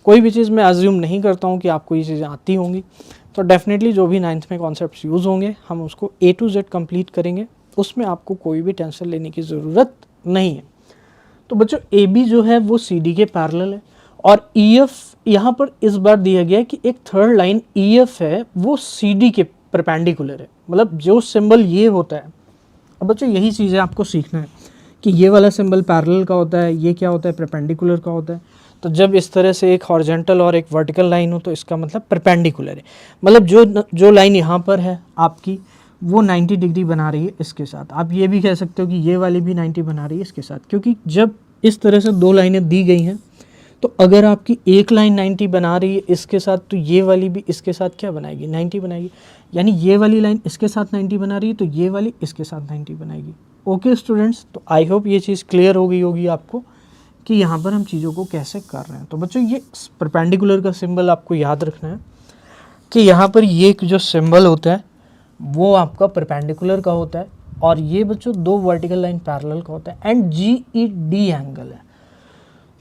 कोई भी चीज़ मैं अज्यूम नहीं करता हूँ कि आपको ये चीज़ें आती होंगी। तो डेफिनेटली जो भी 9th में कॉन्सेप्ट्स यूज़ होंगे हम उसको A to Z कंप्लीट करेंगे, उसमें आपको कोई भी टेंशन लेने की ज़रूरत नहीं है। तो बच्चों ए बी जो है वो सी डी के पैरेलल है, और ई एफ यहाँ पर इस बार दिया गया है कि एक थर्ड लाइन ई एफ है वो सी डी के परपेंडिकुलर है, मतलब जो सिंबल ये होता है। अब बच्चों यही चीज़ें आपको सीखना है कि ये वाला सिंबल पैरेलल का होता है, ये क्या होता है, परपेंडिकुलर का होता है। तो जब इस तरह से एक हॉरिजॉन्टल और एक वर्टिकल लाइन हो तो इसका मतलब परपेंडिकुलर है, मतलब जो लाइन यहाँ पर है आपकी वो 90 डिग्री बना रही है इसके साथ। आप ये भी कह सकते हो कि ये वाली भी 90 बना रही है इसके साथ, क्योंकि जब इस तरह से दो लाइनें दी गई हैं तो अगर आपकी एक लाइन 90 बना रही है इसके साथ, तो ये वाली भी इसके साथ क्या बनाएगी, 90 बनाएगी। यानी ये वाली लाइन इसके साथ 90 बना रही है तो ये वाली इसके साथ 90 बनाएगी। ओके स्टूडेंट्स, तो आई होप ये चीज़ क्लियर हो गई होगी आपको कि यहाँ पर हम चीज़ों को कैसे कर रहे हैं। तो बच्चों ये परपेंडिकुलर का सिंबल आपको याद रखना है कि यहाँ पर ये जो सिंबल होता है वो आपका परपेंडिकुलर का होता है, और ये बच्चों दो वर्टिकल लाइन पैरेलल का होता है, एंड GED एंगल है।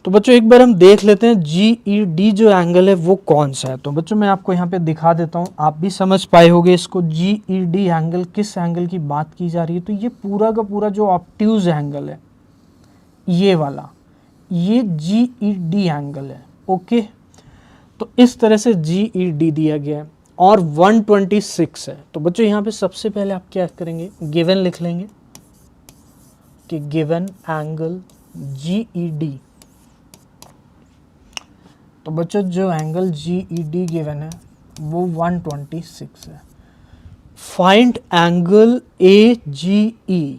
तो बच्चों एक बार हम देख लेते हैं GED जो एंगल है वो कौन सा है। तो बच्चों मैं आपको यहाँ पे दिखा देता हूँ, आप भी समझ पाए होंगे इसको, GED एंगल किस एंगल की बात की जा रही है। तो ये पूरा का पूरा जो ऑब्ट्यूज एंगल है ये वाला, ये GED एंगल है। ओके, तो इस तरह से GED दिया गया है और 126 है। तो बच्चों यहाँ पे सबसे पहले आप क्या करेंगे, गिवन लिख लेंगे कि गिवन एंगल GED। तो बच्चों जो एंगल GED गिवन है वो 126 है। फाइंड एंगल AGE,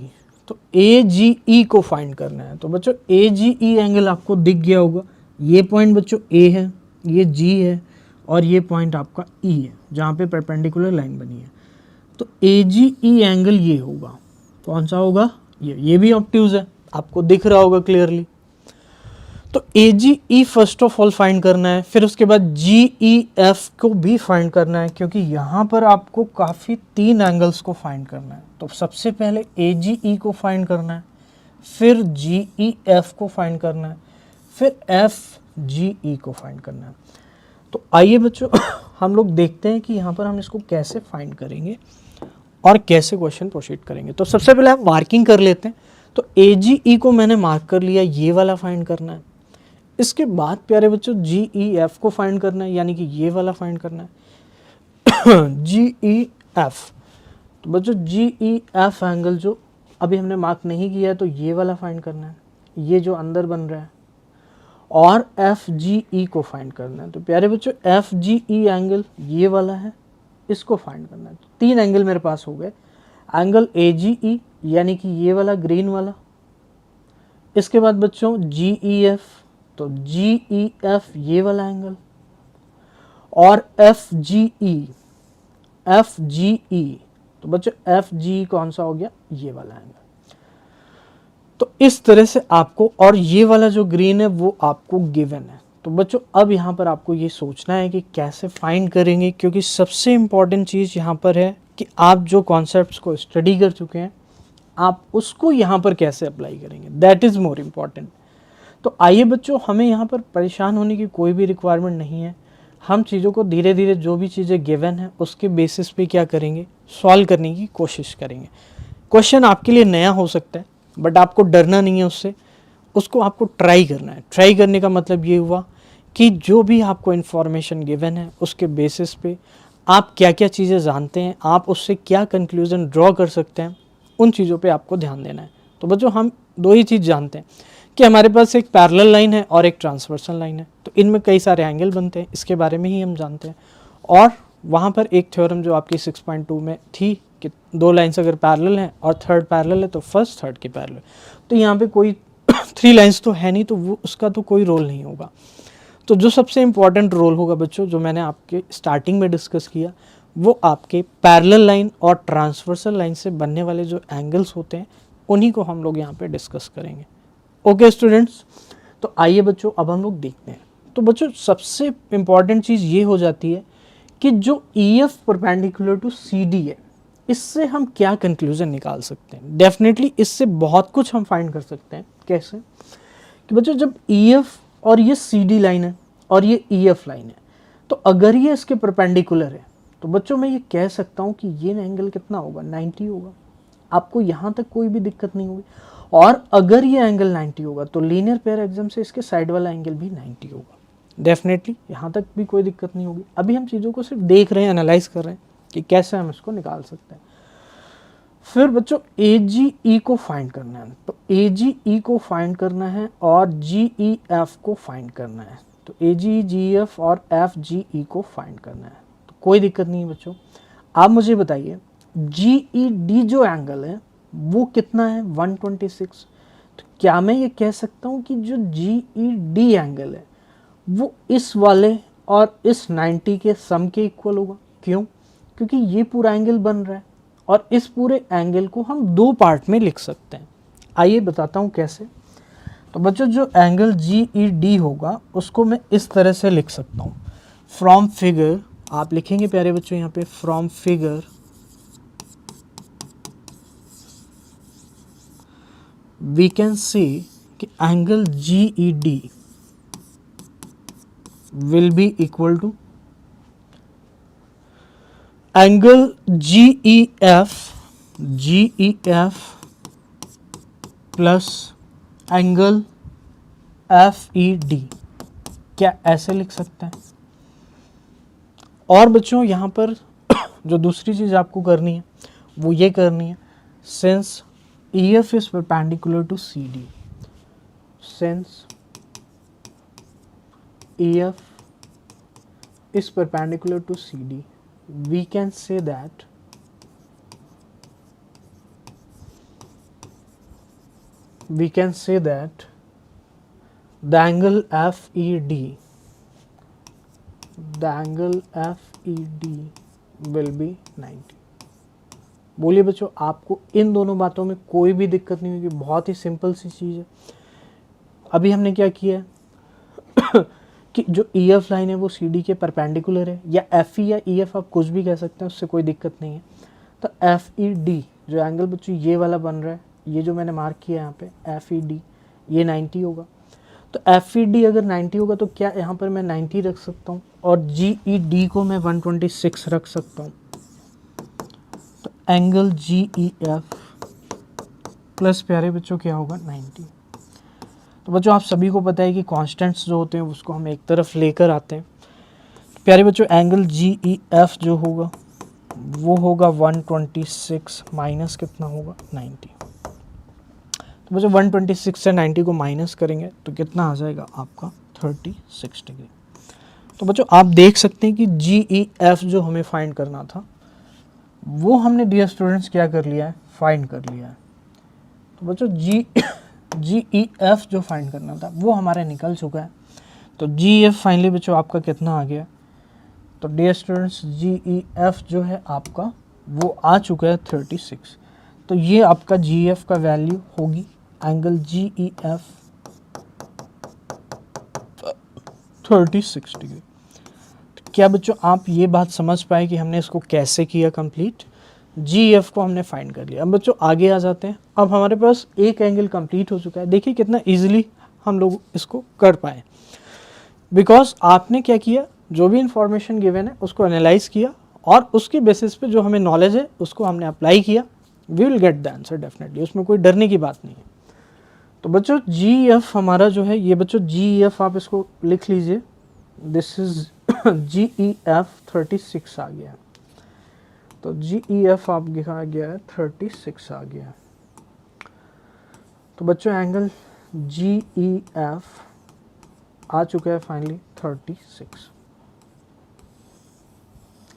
तो AGE को फाइंड करना है। तो बच्चों AGE एंगल आपको दिख गया होगा, ये पॉइंट बच्चों A है, ये G है, और ये पॉइंट आपका E है जहाँ पे परपेंडिकुलर लाइन बनी है। तो AGE एंगल ये होगा, कौन सा होगा, ये भी ऑब्ट्यूज है, आपको दिख रहा होगा क्लियरली। तो AGE first of all find करना है, फिर उसके बाद GEF को भी फाइंड करना है, क्योंकि यहाँ पर आपको काफ़ी 3 एंगल्स को फाइंड करना है। तो सबसे पहले AGE को फाइंड करना है, फिर GEF को फाइंड करना है, फिर FGE को फाइंड करना है। तो आइए बच्चों हम लोग देखते हैं कि यहाँ पर हम इसको कैसे फाइंड करेंगे और कैसे क्वेश्चन प्रोसीड करेंगे। तो सबसे पहले हम मार्किंग कर लेते हैं। तो AGE को मैंने मार्क कर लिया, ये वाला फाइंड करना है। इसके बाद प्यारे बच्चों GEF को फाइंड करना है, यानी कि ये वाला फाइंड करना है GEF। तो बच्चों GEF एंगल जो अभी हमने मार्क नहीं किया है तो ये वाला फाइंड करना है, ये जो अंदर बन रहा है, और FGE को फाइंड करना है। तो प्यारे बच्चों FGE एंगल ये वाला है, इसको फाइंड करना है। तो 3 एंगल मेरे पास हो गए, एंगल AGE यानी कि ये वाला ग्रीन वाला, इसके बाद बच्चों GEF, तो GEF ये वाला एंगल, और FGE। तो बच्चों FGE कौन सा हो गया, ये वाला एंगल। तो इस तरह से आपको, और ये वाला जो ग्रीन है वो आपको गिवन है। तो बच्चों अब यहाँ पर आपको ये सोचना है कि कैसे फाइंड करेंगे, क्योंकि सबसे इम्पॉर्टेंट चीज़ यहाँ पर है कि आप जो कॉन्सेप्ट्स को स्टडी कर चुके हैं आप उसको यहाँ पर कैसे अप्लाई करेंगे, दैट इज़ मोर इम्पॉर्टेंट। तो आइए बच्चों, हमें यहाँ पर परेशान होने की कोई भी रिक्वायरमेंट नहीं है। हम चीज़ों को धीरे धीरे जो भी चीज़ें गिवन है उसके बेसिस पे क्या करेंगे, सॉल्व करने की कोशिश करेंगे। क्वेश्चन आपके लिए नया हो सकता है बट आपको डरना नहीं है उससे, उसको आपको ट्राई करना है। ट्राई करने का मतलब ये हुआ कि जो भी आपको इन्फॉर्मेशन गिवन है उसके बेसिस पे आप क्या क्या चीज़ें जानते हैं, आप उससे क्या कंक्लूज़न ड्रॉ कर सकते हैं, उन चीज़ों पे आपको ध्यान देना है। तो बच्चों हम 2 ही चीज़ जानते हैं कि हमारे पास एक पैरेलल लाइन है और एक ट्रांसवर्सल लाइन है, तो इनमें कई सारे एंगल बनते हैं, इसके बारे में ही हम जानते हैं। और वहाँ पर एक थ्योरम जो आपकी 6.2 में थी कि 2 लाइन्स अगर पैरेलल हैं और थर्ड पैरेलल है तो फर्स्ट थर्ड के पैरेलल। तो यहाँ पे कोई 3 लाइन्स तो है नहीं, तो वो उसका तो कोई रोल नहीं होगा। तो जो सबसे इम्पॉर्टेंट रोल होगा बच्चों, जो मैंने आपके स्टार्टिंग में डिस्कस किया, वो आपके पैरेलल लाइन और ट्रांसवर्सल लाइन से बनने वाले जो एंगल्स होते हैं उन्हीं को हम लोग यहाँ पे डिस्कस करेंगे। ओके स्टूडेंट्स, तो आइए बच्चों अब हम लोग देखते हैं। तो बच्चों सबसे इम्पॉर्टेंट चीज़ ये हो जाती है कि जो EF परपेंडिकुलर टू CD है, इससे हम क्या कंक्लूजन निकाल सकते हैं। डेफिनेटली इससे बहुत कुछ हम फाइंड कर सकते हैं। कैसे कि बच्चों जब EF और ये CD लाइन है और ये EF लाइन है, तो अगर ये इसके परपेंडिकुलर है तो बच्चों मैं ये कह सकता हूँ कि ये एंगल कितना होगा, 90 होगा। आपको यहाँ तक कोई भी दिक्कत नहीं होगी। और अगर ये एंगल 90 होगा तो लीनियर पेयर एग्जाम से इसके साइड वाला एंगल भी 90 होगा। डेफिनेटली यहाँ तक भी कोई दिक्कत नहीं होगी। अभी हम चीज़ों को सिर्फ देख रहे हैं, एनालाइज कर रहे हैं कि कैसे हम इसको निकाल सकते हैं। फिर बच्चों AGE को फाइंड करना है, तो AGE को फाइंड करना है और GEF को फाइंड करना है। तो AGE, GEF और FGE को फाइंड करना है। तो कोई दिक्कत नहीं है बच्चों। आप मुझे बताइए GED जो एंगल है वो कितना है, 126। तो क्या मैं ये कह सकता हूँ कि जो GED एंगल है वो इस वाले और इस 90 के सम के इक्वल होगा। क्यों? क्योंकि ये पूरा एंगल बन रहा है और इस पूरे एंगल को हम दो पार्ट में लिख सकते हैं। आइए बताता हूँ कैसे। तो बच्चों जो एंगल GED होगा उसको मैं इस तरह से लिख सकता हूँ। फ्रॉम फिगर आप लिखेंगे प्यारे बच्चों यहाँ पे, from figure we can see कि angle GED will be equal to angle GEF plus angle FED। क्या ऐसे लिख सकते हैं? और बच्चों यहाँ पर जो दूसरी चीज़ आपको करनी है वो ये करनी है, since EF is perpendicular to CD, since EF is perpendicular to CD, we can say that the angle FED will be 90। बोलिए बच्चों, आपको इन दोनों बातों में कोई भी दिक्कत नहीं होगी। बहुत ही सिंपल सी चीज़ है। अभी हमने क्या किया है कि जो EF लाइन है वो CD के परपेंडिकुलर है, या FE या EF आप कुछ भी कह सकते हैं, उससे कोई दिक्कत नहीं है। तो FED जो एंगल बच्चों ये वाला बन रहा है, ये जो मैंने मार्क किया यहाँ पे FED, ये 90 होगा। तो FED अगर 90 होगा तो क्या यहाँ पर मैं 90 रख सकता हूँ और GED को मैं 126 रख सकता हूँ। तो एंगल GEF प्लस प्यारे बच्चों क्या होगा, 90। तो बच्चों आप सभी को पता है कि कांस्टेंट्स जो होते हैं उसको हम एक तरफ लेकर आते हैं। तो प्यारे बच्चों एंगल GEF जो होगा वो होगा 126 माइनस कितना होगा, 90। तो बच्चों 126 से 90 को माइनस करेंगे तो कितना आ जाएगा आपका 36 डिग्री। तो बच्चों आप देख सकते हैं कि GEF जो हमें फाइंड करना था वो हमने डियर स्टूडेंट्स क्या कर लिया है, फाइंड कर लिया है। तो बच्चों GEF जो फाइंड करना था वो हमारा निकल चुका है। तो GEF फाइनली बच्चों आपका कितना आ गया, तो डियर स्टूडेंट्स GEF जो है आपका वो आ चुका है 36। तो ये आपका GEF का वैल्यू होगी एंगल GEF 36 डिग्री। तो क्या बच्चों आप ये बात समझ पाए कि हमने इसको कैसे किया कंप्लीट? GEF को हमने फाइंड कर लिया। अब बच्चों आगे आ जाते हैं। अब हमारे पास एक एंगल कंप्लीट हो चुका है। देखिए कितना इजीली हम लोग इसको कर पाए, बिकॉज आपने क्या किया, जो भी इंफॉर्मेशन गिवन है उसको एनालाइज किया और उसके बेसिस पे जो हमें नॉलेज है उसको हमने अप्लाई किया। We will get the answer definitely, उसमें कोई डरने की बात नहीं है। तो बच्चों GEF हमारा जो है, ये बच्चों GEF आप इसको लिख लीजिए, दिस इज GEF 36 आ गया। तो GEF आप लिखा गया है 36 आ गया। तो बच्चों एंगल GEF आ चुका है फाइनली 36।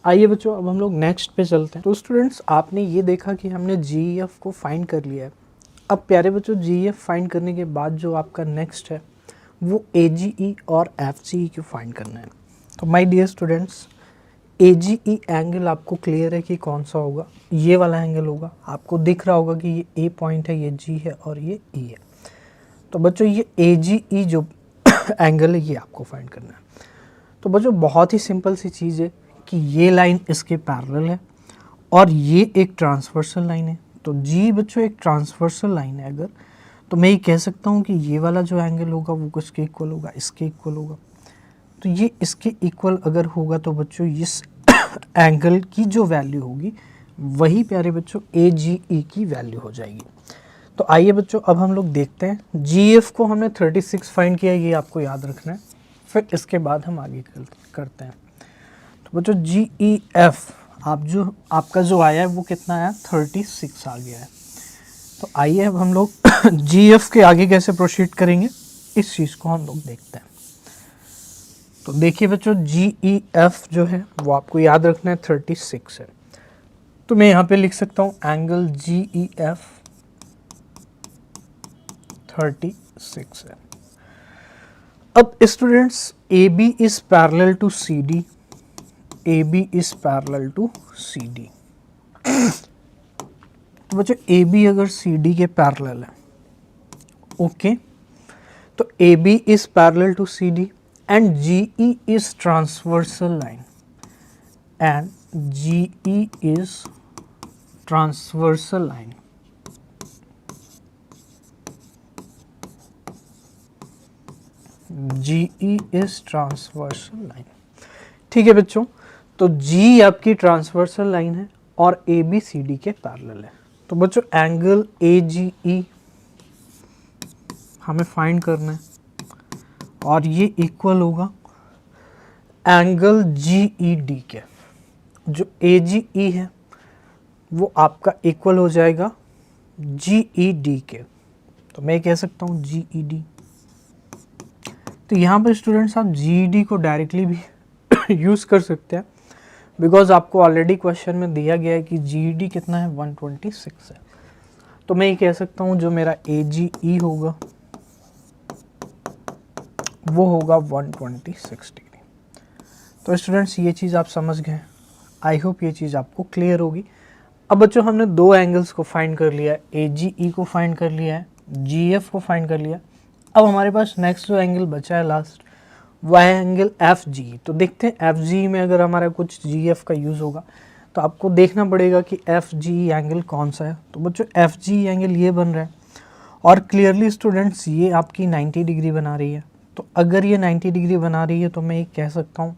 आइए बच्चों अब हम लोग नेक्स्ट पे चलते हैं। तो स्टूडेंट्स आपने ये देखा कि हमने GEF को फाइंड कर लिया है। अब प्यारे बच्चों GEF फाइंड करने के बाद जो आपका नेक्स्ट है वो AGE और FGE को फाइंड करना है। तो my dear students, AGE angle आपको क्लियर है कि कौन सा होगा, ये वाला एंगल होगा। आपको दिख रहा होगा कि ये A पॉइंट है, ये G है और ये E है। तो बच्चों ये AGE जो एंगल है ये आपको फाइंड करना है। तो बच्चों बहुत ही सिंपल सी चीज़ है कि ये लाइन इसके पैरेलल है और ये एक ट्रांसवर्सल लाइन है। तो G बच्चों एक ट्रांसवर्सल लाइन है अगर, तो मैं ये कह सकता हूँ कि ये वाला जो एंगल होगा वो किसके इक्वल होगा, इसके इक्वल होगा। तो ये इसके इक्वल अगर होगा तो बच्चों इस एंगल की जो वैल्यू होगी वही प्यारे बच्चों AGE की वैल्यू हो जाएगी। तो आइए बच्चों अब हम लोग देखते हैं। GF को हमने 36 फाइंड किया, ये आपको याद रखना है, फिर इसके बाद हम आगे करते हैं। तो बच्चों GEF आपका जो आया है वो कितना आया, 36 आ गया है। तो आइए अब हम लोग GF के आगे कैसे प्रोसीड करेंगे इस चीज़ को हम लोग देखते हैं। तो देखिए बच्चों GEF जो है वो आपको याद रखना है 36 है। तो मैं यहाँ पे लिख सकता हूँ एंगल GEF 36 है। अब students AB is parallel to CD, AB is parallel to CD। तो बच्चों AB अगर CD के पैरेलल है, ओके, तो AB is parallel to CD and GE is transversal line and GE is transversal line. GE is transversal line। ठीक है बच्चों, तो G आपकी ट्रांसवर्सल लाइन है और AB CD के पैरेलल है। तो बच्चों एंगल AGE हमें फाइंड करना है और ये इक्वल होगा एंगल GED के। जो AGE है वो आपका इक्वल हो जाएगा GED के। तो मैं कह सकता हूँ GED। तो यहाँ पर स्टूडेंट्स आप GED को डायरेक्टली भी यूज़ कर सकते हैं, बिकॉज आपको ऑलरेडी क्वेश्चन में दिया गया है कि GED कितना है, 126 है। तो मैं ये कह सकता हूँ जो मेरा AGE होगा वो होगा 126 डिग्री। तो स्टूडेंट्स ये चीज़ आप समझ गए, आई होप ये चीज़ आपको क्लियर होगी। अब बच्चों हमने दो एंगल्स को फाइंड कर लिया है, AGE को फाइंड कर लिया है, GF को फाइंड कर लिया। अब हमारे पास नेक्स्ट जो एंगल बचा है लास्ट, वह है एंगल FGE। तो देखते हैं FGE में अगर हमारा कुछ GF का यूज़ होगा तो आपको देखना पड़ेगा कि FGE एंगल कौन सा है। तो बच्चों FGE एंगल ये बन रहा है और क्लियरली स्टूडेंट्स ये आपकी 90 डिग्री बना रही है। तो अगर ये 90 डिग्री बना रही है तो मैं ये कह सकता हूँ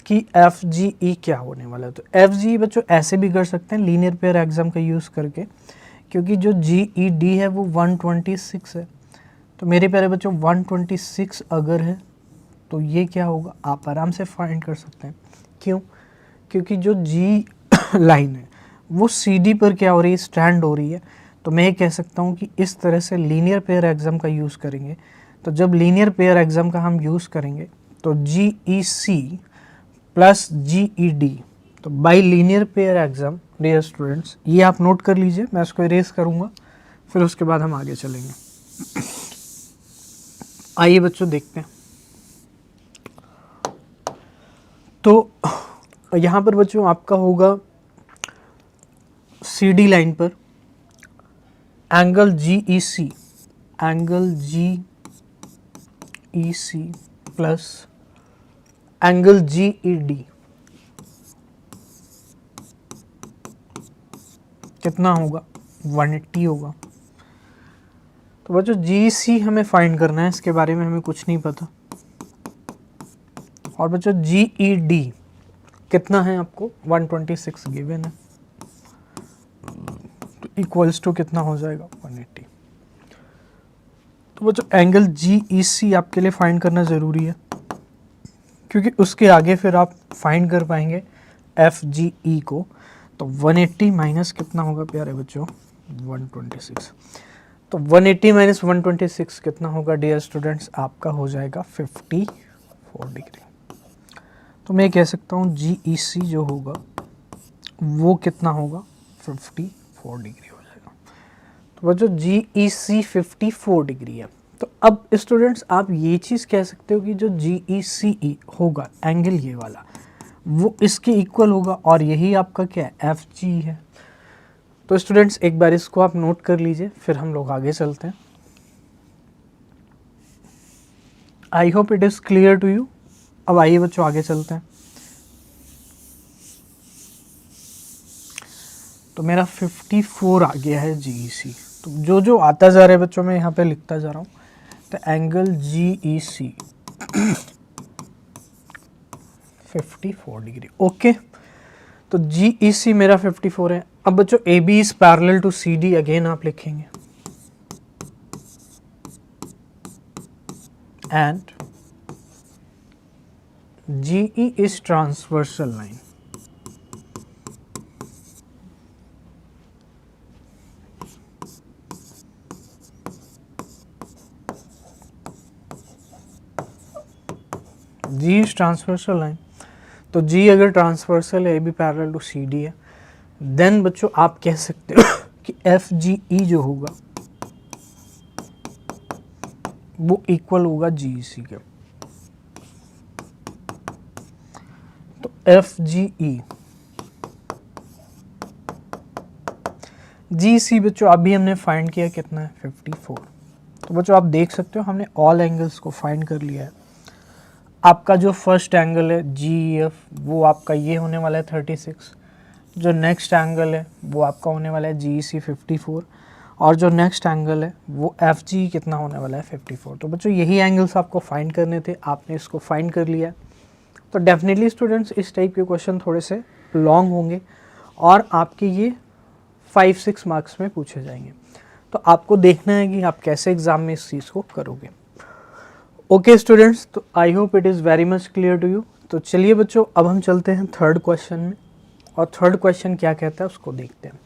कि FGE क्या होने वाला है। तो FGE बच्चों ऐसे भी कर सकते हैं लीनियर पेयर एग्जाम का यूज़ करके, क्योंकि जो GED है वो 126 है। तो मेरे प्यारे बच्चों 126 अगर है तो ये क्या होगा, आप आराम से फाइंड कर सकते हैं। क्यों? क्योंकि जो G लाइन है वो CD पर क्या हो रही है, स्टैंड हो रही है। तो मैं ये कह सकता हूँ कि इस तरह से लीनियर पेयर एग्जाम का यूज़ करेंगे। तो जब लीनियर पेयर एग्जाम का हम यूज़ करेंगे तो GEC प्लस GED, तो by linear pair axiom dear students, ये आप नोट कर लीजिए, मैं इसको इरेज करूँगा फिर उसके बाद हम आगे चलेंगे। आइए बच्चों देखते हैं। तो यहाँ पर बच्चों आपका होगा CD लाइन पर angle GEC, angle GEC plus angle GED कितना होगा, 180 होगा। तो बच्चों GEC हमें फाइंड करना है, इसके बारे में हमें कुछ नहीं पता। और बच्चों GED कितना है आपको, 126 गिवन है, तो इक्वल्स टू कितना हो जाएगा, 180। तो बच्चों एंगल GEC आपके लिए फाइंड करना ज़रूरी है, क्योंकि उसके आगे फिर आप फाइंड कर पाएंगे FGE को। तो 180 माइनस कितना होगा प्यारे बच्चों, 126। तो 180 माइनस 126 कितना होगा डियर स्टूडेंट्स, आपका हो जाएगा 54 डिग्री। तो मैं कह सकता हूँ GEC जो होगा वो कितना होगा, 54 डिग्री हो जाएगा। तो बच्चों GEC 54 डिग्री है। तो अब स्टूडेंट्स आप ये चीज़ कह सकते हो कि जो GECE होगा एंगल ये वाला वो इसके इक्वल होगा और यही आपका क्या है FG है। तो स्टूडेंट्स एक बार इसको आप नोट कर लीजिए, फिर हम लोग आगे चलते हैं। I hope it is clear to you. अब आइए बच्चों आगे चलते हैं। तो मेरा 54 आ गया है GEC। तो जो जो आता जा रहा है बच्चों मैं यहाँ पे लिखता जा रहा हूँ। तो एंगल GEC 54 डिग्री। ओके, तो GEC मेरा 54 है। अब बच्चों AB is parallel to CD, again आप लिखेंगे and GE is transversal line. G is transversal line, तो G अगर ट्रांसवर्सल है, AB पैरेलल टू CD है, देन बच्चों आप कह सकते हो कि FGE जो होगा वो इक्वल होगा GEC के। तो FGE GEC बच्चों अभी हमने फाइंड किया कितना है 54। तो बच्चों आप देख सकते हो हमने ऑल एंगल्स को फाइंड कर लिया है। आपका जो फर्स्ट एंगल है GEF वो आपका ये होने वाला है 36, जो नेक्स्ट एंगल है वो आपका होने वाला है GEC 54 और जो नेक्स्ट एंगल है वो FG कितना होने वाला है 54। तो बच्चों यही एंगल्स आपको फाइंड करने थे, आपने इसको फाइंड कर लिया। तो डेफिनेटली स्टूडेंट्स इस टाइप के क्वेश्चन थोड़े से लॉन्ग होंगे और आपके ये 5-6 मार्क्स में पूछे जाएंगे। तो आपको देखना है कि आप कैसे एग्ज़ाम में इस चीज़ को करोगे। ओके स्टूडेंट्स, तो I hope it is very much clear to you. तो चलिए बच्चों अब हम चलते हैं थर्ड क्वेश्चन में, और थर्ड क्वेश्चन क्या कहता है उसको देखते हैं।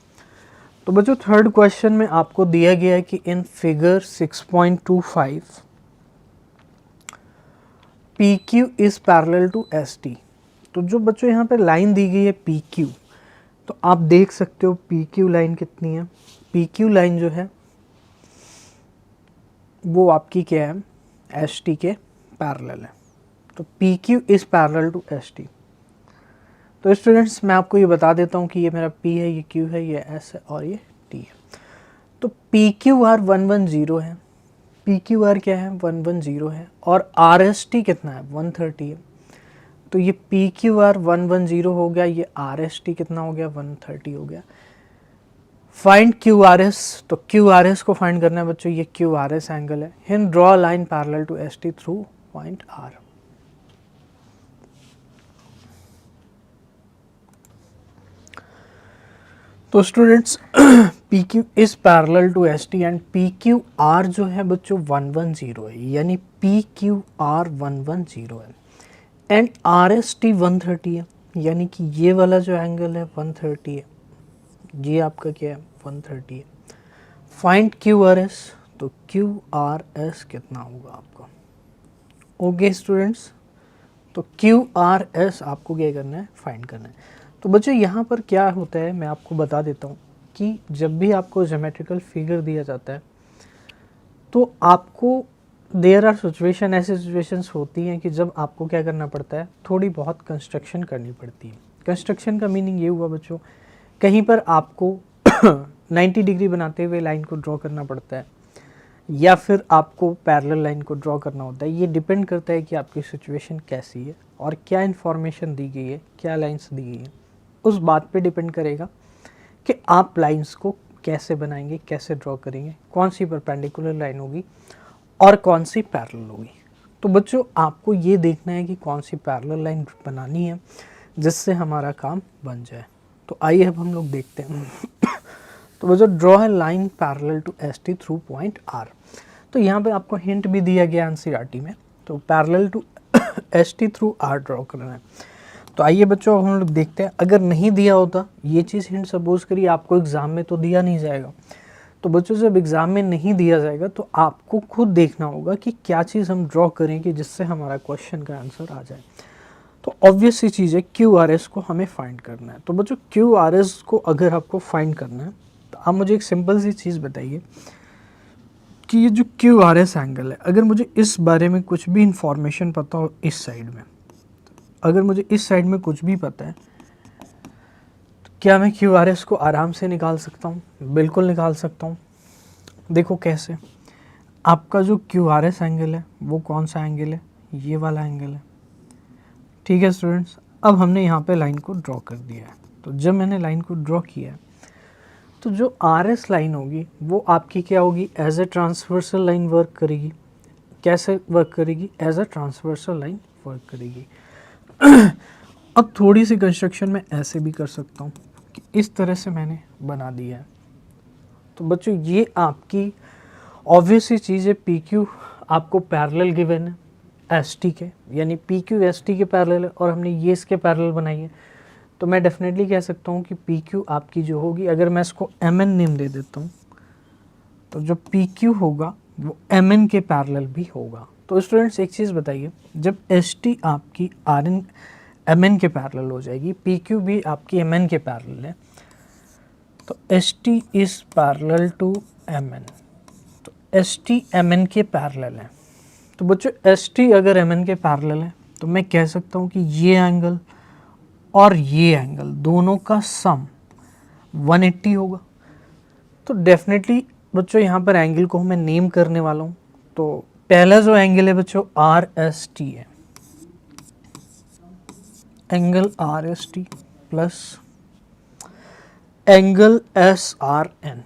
तो बच्चों थर्ड क्वेश्चन में आपको दिया गया है कि in figure 6.25 PQ is parallel to ST। तो जो बच्चों यहाँ पे लाइन दी गई है PQ, तो आप देख सकते हो PQ लाइन कितनी है। PQ लाइन जो है वो आपकी क्या है ST के पैरेलल है। तो PQ is parallel to ST। तो स्टूडेंट्स मैं आपको ये बता देता हूँ कि ये मेरा P है, ये Q है, ये S है और ये T है। तो PQR 110 है, PQR क्या है 110 है और RST कितना है 130 है। तो ये PQR 110 हो गया, ये RST कितना हो गया 130 हो गया। फाइंड QRS, तो QRS को फाइंड करना है बच्चों, ये QRS एंगल है। Hence draw line parallel to ST through point R। तो students PQ is parallel to ST and PQR जो है बच्चों 110 है, यानी PQR 110 है एंड RST 130 है, यानी कि ये वाला जो एंगल है 130 है, ये आपका क्या है 130 है। फाइंड QRS, तो QRS कितना होगा आपका। ओके स्टूडेंट्स, तो QRS आपको क्या करना है फाइंड करना है। तो बच्चों यहाँ पर क्या होता है मैं आपको बता देता हूँ कि जब भी आपको ज्योमेट्रिकल फिगर दिया जाता है तो आपको देयर आर सिचुएशन, ऐसी सिचुएशंस होती हैं कि जब आपको क्या करना पड़ता है थोड़ी बहुत कंस्ट्रक्शन करनी पड़ती है। कंस्ट्रक्शन का मीनिंग ये हुआ बच्चों, कहीं पर आपको 90 डिग्री बनाते हुए लाइन को ड्रॉ करना पड़ता है या फिर आपको पैरेलल लाइन को ड्रॉ करना होता है। ये डिपेंड करता है कि आपकी सिचुएशन कैसी है और क्या इन्फॉर्मेशन दी गई है, क्या लाइंस दी गई है, उस बात पे डिपेंड करेगा कि आप लाइंस को कैसे बनाएंगे, कैसे ड्रॉ करेंगे, कौन सी परपेंडिकुलर लाइन होगी और कौन सी पैरेलल होगी। तो बच्चों आपको ये देखना है कि कौन सी पैरेलल लाइन बनानी है जिससे हमारा काम बन जाए। तो आइए अब हम लोग देखते हैं। तो बच्चों ड्रॉ है line parallel to ST through point R। तो यहाँ पे आपको हिंट भी दिया गया NCERT में, तो parallel to ST through R draw करना है। तो आइए बच्चों हम लोग देखते हैं। अगर नहीं दिया होता ये चीज़, हिंट सपोज करिए आपको एग्ज़ाम में तो दिया नहीं जाएगा, तो बच्चों जब एग्ज़ाम में नहीं दिया जाएगा तो आपको खुद देखना होगा कि क्या चीज़ हम ड्रॉ करें कि जिससे हमारा क्वेश्चन का आंसर आ जाए। तो ऑब्वियस सी चीज़ है QRS को हमें फाइंड करना है। तो बच्चों QRS को अगर आपको फाइंड करना है तो आप मुझे एक सिंपल सी चीज़ बताइए कि ये जो क्यू आर एस एंगल है, अगर मुझे इस बारे में कुछ भी इंफॉर्मेशन पता हो, इस साइड में अगर मुझे इस साइड में कुछ भी पता है, तो क्या मैं क्यू आर एस को आराम से निकाल सकता हूँ? बिल्कुल निकाल सकता हूँ। देखो कैसे, आपका जो क्यू आर एस एंगल है वो कौन सा एंगल है? ये वाला एंगल है। ठीक है स्टूडेंट्स, अब हमने यहाँ पे लाइन को ड्रॉ कर दिया है। तो जब मैंने लाइन को ड्रॉ किया है, तो जो आर एस लाइन होगी वो आपकी क्या होगी? As a transversal line work करेगी। कैसे वर्क करेगी? As a transversal line work करेगी। अब थोड़ी सी कंस्ट्रक्शन में ऐसे भी कर सकता हूँ कि इस तरह से मैंने बना दिया है। तो बच्चों ये आपकी ऑब्वियस सी चीज़ है, पी क्यू आपको पैरेलल गिवन है एस टी के, यानी पी क्यू एस टी के पैरेलल है और हमने ये इसके पैरेलल बनाई है। तो मैं डेफिनेटली कह सकता हूँ कि पी क्यू आपकी जो होगी, अगर मैं इसको एम एन नेम दे देता हूँ, तो जो पी क्यू होगा वो एम एन के पैरेलल भी होगा। तो स्टूडेंट्स एक चीज़ बताइए, जब एस टी आपकी आर एन एम एन के पैरेलल हो जाएगी, पी क्यू भी आपकी एम एन के पैरेलल है, तो S T is parallel to M N. तो एस टी एम एन के पैरेलल है। तो बच्चों एस टी अगर एम एन के पैरेलल है, तो मैं कह सकता हूँ कि ये एंगल और ये एंगल दोनों का सम 180 होगा। तो डेफिनेटली बच्चों यहाँ पर एंगल को मैं नेम करने वाला हूँ। तो पहला जो एंगल है बच्चों आर एस टी है, angle R S T plus angle S R N,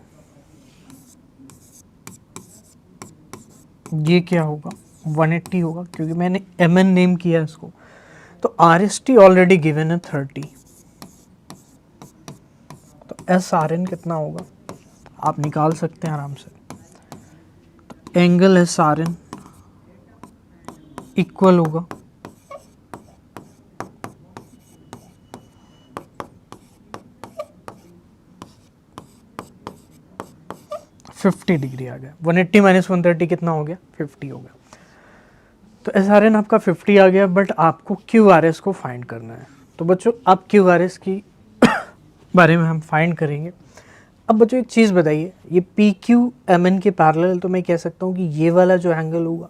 ये क्या होगा? 180 होगा, क्योंकि मैंने एम एन नेम किया इसको। तो are S T already given है 30, तो एस आर एन कितना होगा आप निकाल सकते हैं आराम से। तो angle S R N equal होगा 50 डिग्री आ गया। 180 माइनस 130 कितना हो गया? 50 हो गया। तो एस आर एन आपका 50 आ गया, बट आपको क्यू आर एस को फाइंड करना है। तो बच्चों अब क्यू आर एस की बारे में हम फाइंड करेंगे। अब बच्चों एक चीज़ बताइए, ये पी क्यू एम एन के पैरेलल, तो मैं कह सकता हूँ कि ये वाला जो एंगल होगा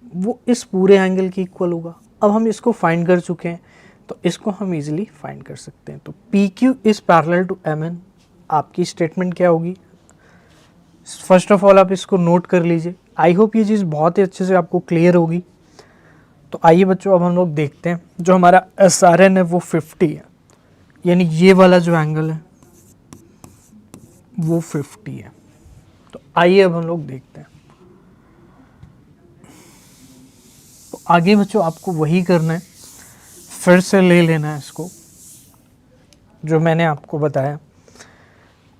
वो इस पूरे एंगल के इक्वल होगा। अब हम इसको फाइंड कर चुके हैं, तो इसको हम इजीली फाइंड कर सकते हैं। तो P Q is parallel to M N, आपकी स्टेटमेंट क्या होगी? फर्स्ट ऑफ ऑल आप इसको नोट कर लीजिए। आई होप ये चीज़ बहुत ही अच्छे से आपको क्लियर होगी। तो आइए बच्चों अब हम लोग देखते हैं, जो हमारा एस आर एन है वो 50 है, यानी ये वाला जो एंगल है वो 50 है। तो आइए अब हम लोग देखते हैं। तो आगे बच्चों आपको वही करना है, फिर से ले लेना है इसको, जो मैंने आपको बताया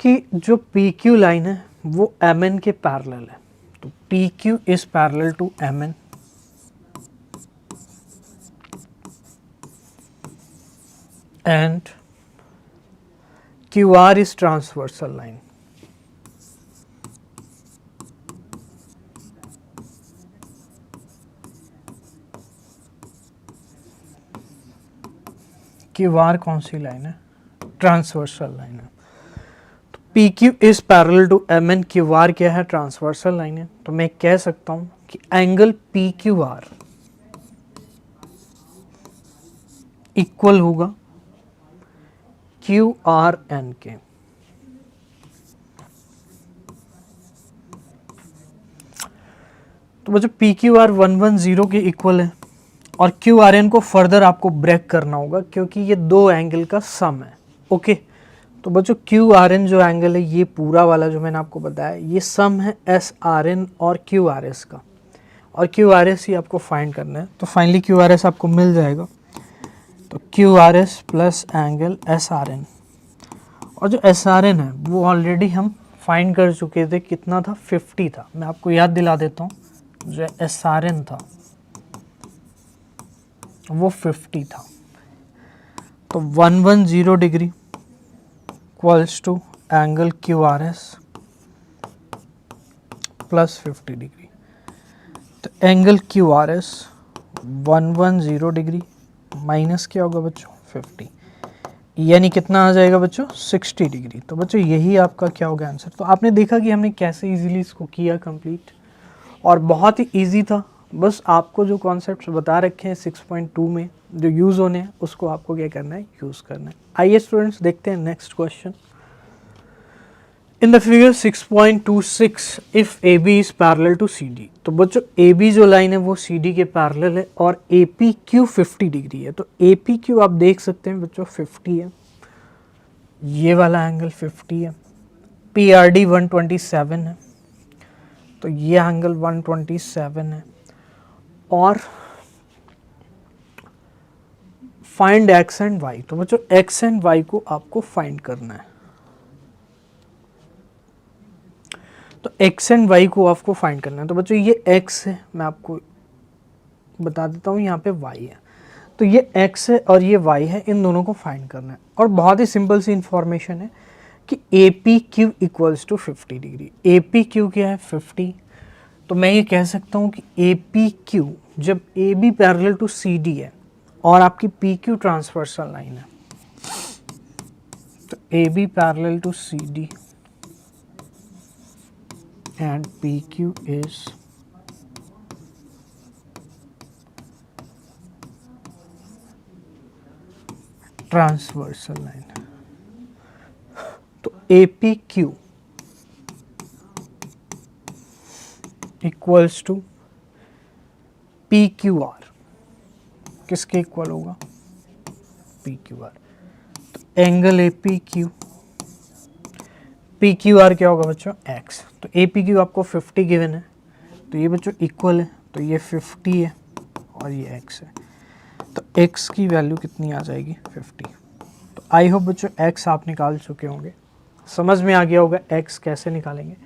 कि जो पी क्यू लाइन है वो एम एन के पैरेलल है। तो P Q is parallel to M N, and QR is transversal line. QR कौन सी लाइन है? ट्रांसवर्सल लाइन है। तो PQ is parallel to MN, QR क्या है? ट्रांसवर्सल लाइन है। तो मैं कह सकता हूं कि एंगल PQR इक्वल होगा QRN के। तो बच्चों PQR 110 के इक्वल है, और QRN को फर्दर आपको ब्रेक करना होगा, क्योंकि ये दो एंगल का सम है। ओके, तो बच्चों QRN जो एंगल है, ये पूरा वाला जो मैंने आपको बताया, ये सम है SRN और QRS का, और QRS ही आपको फाइंड करना है। तो फाइनली QRS आपको मिल जाएगा। तो QRS प्लस एंगल SRN, और जो SRN है वो ऑलरेडी हम फाइंड कर चुके थे, कितना था? 50 था। मैं आपको याद दिला देता हूँ, जो SRN था वो 50 था। तो 110 degree equals to angle QRS plus 50 degree. तो एंगल QRS 110 डिग्री माइनस क्या होगा बच्चों? 50, यानी कितना आ जाएगा बच्चों? 60 डिग्री। तो बच्चों यही आपका क्या होगा आंसर। तो आपने देखा कि हमने कैसे इजीली इसको किया कंप्लीट। और बहुत ही इजी था। बस आपको जो कॉन्सेप्ट्स बता रखे हैं 6.2 में जो यूज़ होने हैं उसको आपको क्या करना है, यूज़ करना है। आइए स्टूडेंट्स देखते हैं next question. In the figure 6.26 if A B is parallel to C D. तो बच्चों ए बी जो लाइन है वो सी डी के पैरेलल है और ए पी क्यू 50 डिग्री है। तो ए पी क्यू आप देख सकते हैं बच्चों 50 है, ये वाला एंगल 50 है, पी आर डी 127 है, तो ये एंगल 127 है, और फाइंड एक्स एंड वाई। तो बच्चों एक्स एंड वाई को आपको फाइंड करना है। तो एक्स एंड वाई को आपको फाइंड करना है। तो बच्चों ये एक्स है, मैं आपको बता देता हूँ, यहाँ पे वाई है। तो ये एक्स है और ये वाई है, इन दोनों को फाइंड करना है। और बहुत ही सिंपल सी इंफॉर्मेशन है कि A P Q equals to 50 degree. A P Q क्या है 50। तो मैं ये कह सकता हूँ कि ए पी क्यू जब A B parallel to C D है और आपकी पी क्यू ट्रांसवर्सल लाइन है, तो A B parallel to C D and PQ is transversal line. तो APQ equals to PQR, किसके इक्वल होगा, PQR। तो एंगल APQ, PQR क्या होगा बच्चों, X। तो APQ आपको 50 गिवन है, तो ये बच्चों इक्वल है, तो ये 50 है और ये X है। तो X की वैल्यू कितनी आ जाएगी 50। तो आई होप बच्चों X आप निकाल चुके होंगे, समझ में आ गया होगा X कैसे निकालेंगे।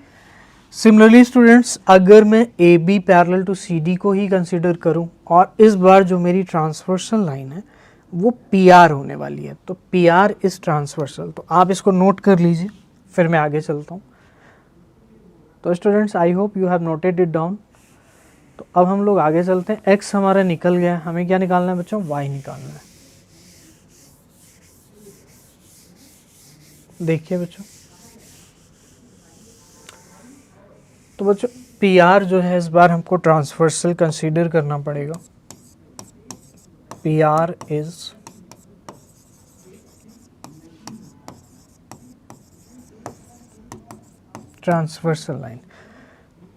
सिमिलरली स्टूडेंट्स अगर मैं AB पैरेलल टू CD को ही कंसिडर करूं और इस बार जो मेरी ट्रांसवर्सल लाइन है वो PR होने वाली है, तो PR इज ट्रांसवर्सल। तो आप इसको नोट कर लीजिए, फिर मैं आगे चलता हूँ। तो students I hope you have noted it down. तो अब हम लोग आगे चलते हैं। एक्स हमारा निकल गया, हमें क्या निकालना है बच्चों, वाई निकालना है। देखिए बच्चों, तो बच्चों पी आर जो है इस बार हमको ट्रांसवर्सल कंसीडर करना पड़ेगा। P R is transversal line.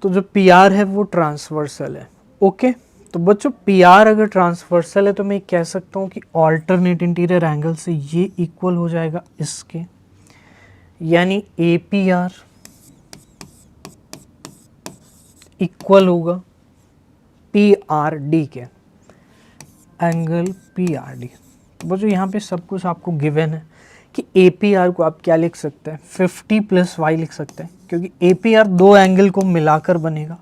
तो जो पी आर है वो ट्रांसवर्सल है। ओके, तो बच्चों पी आर अगर ट्रांसवर्सल है तो मैं कह सकता हूँ कि ऑल्टरनेट इंटीरियर एंगल से ये इक्वल हो जाएगा इसके, यानी ए पी आर इक्वल होगा पी आर डी के, एंगल पी आर डी। बच्चों यहाँ पे सब कुछ आपको गिवन है कि ए पी आर को आप क्या लिख सकते हैं, 50 प्लस वाई लिख सकते हैं, क्योंकि ए पी आर दो एंगल को मिलाकर बनेगा।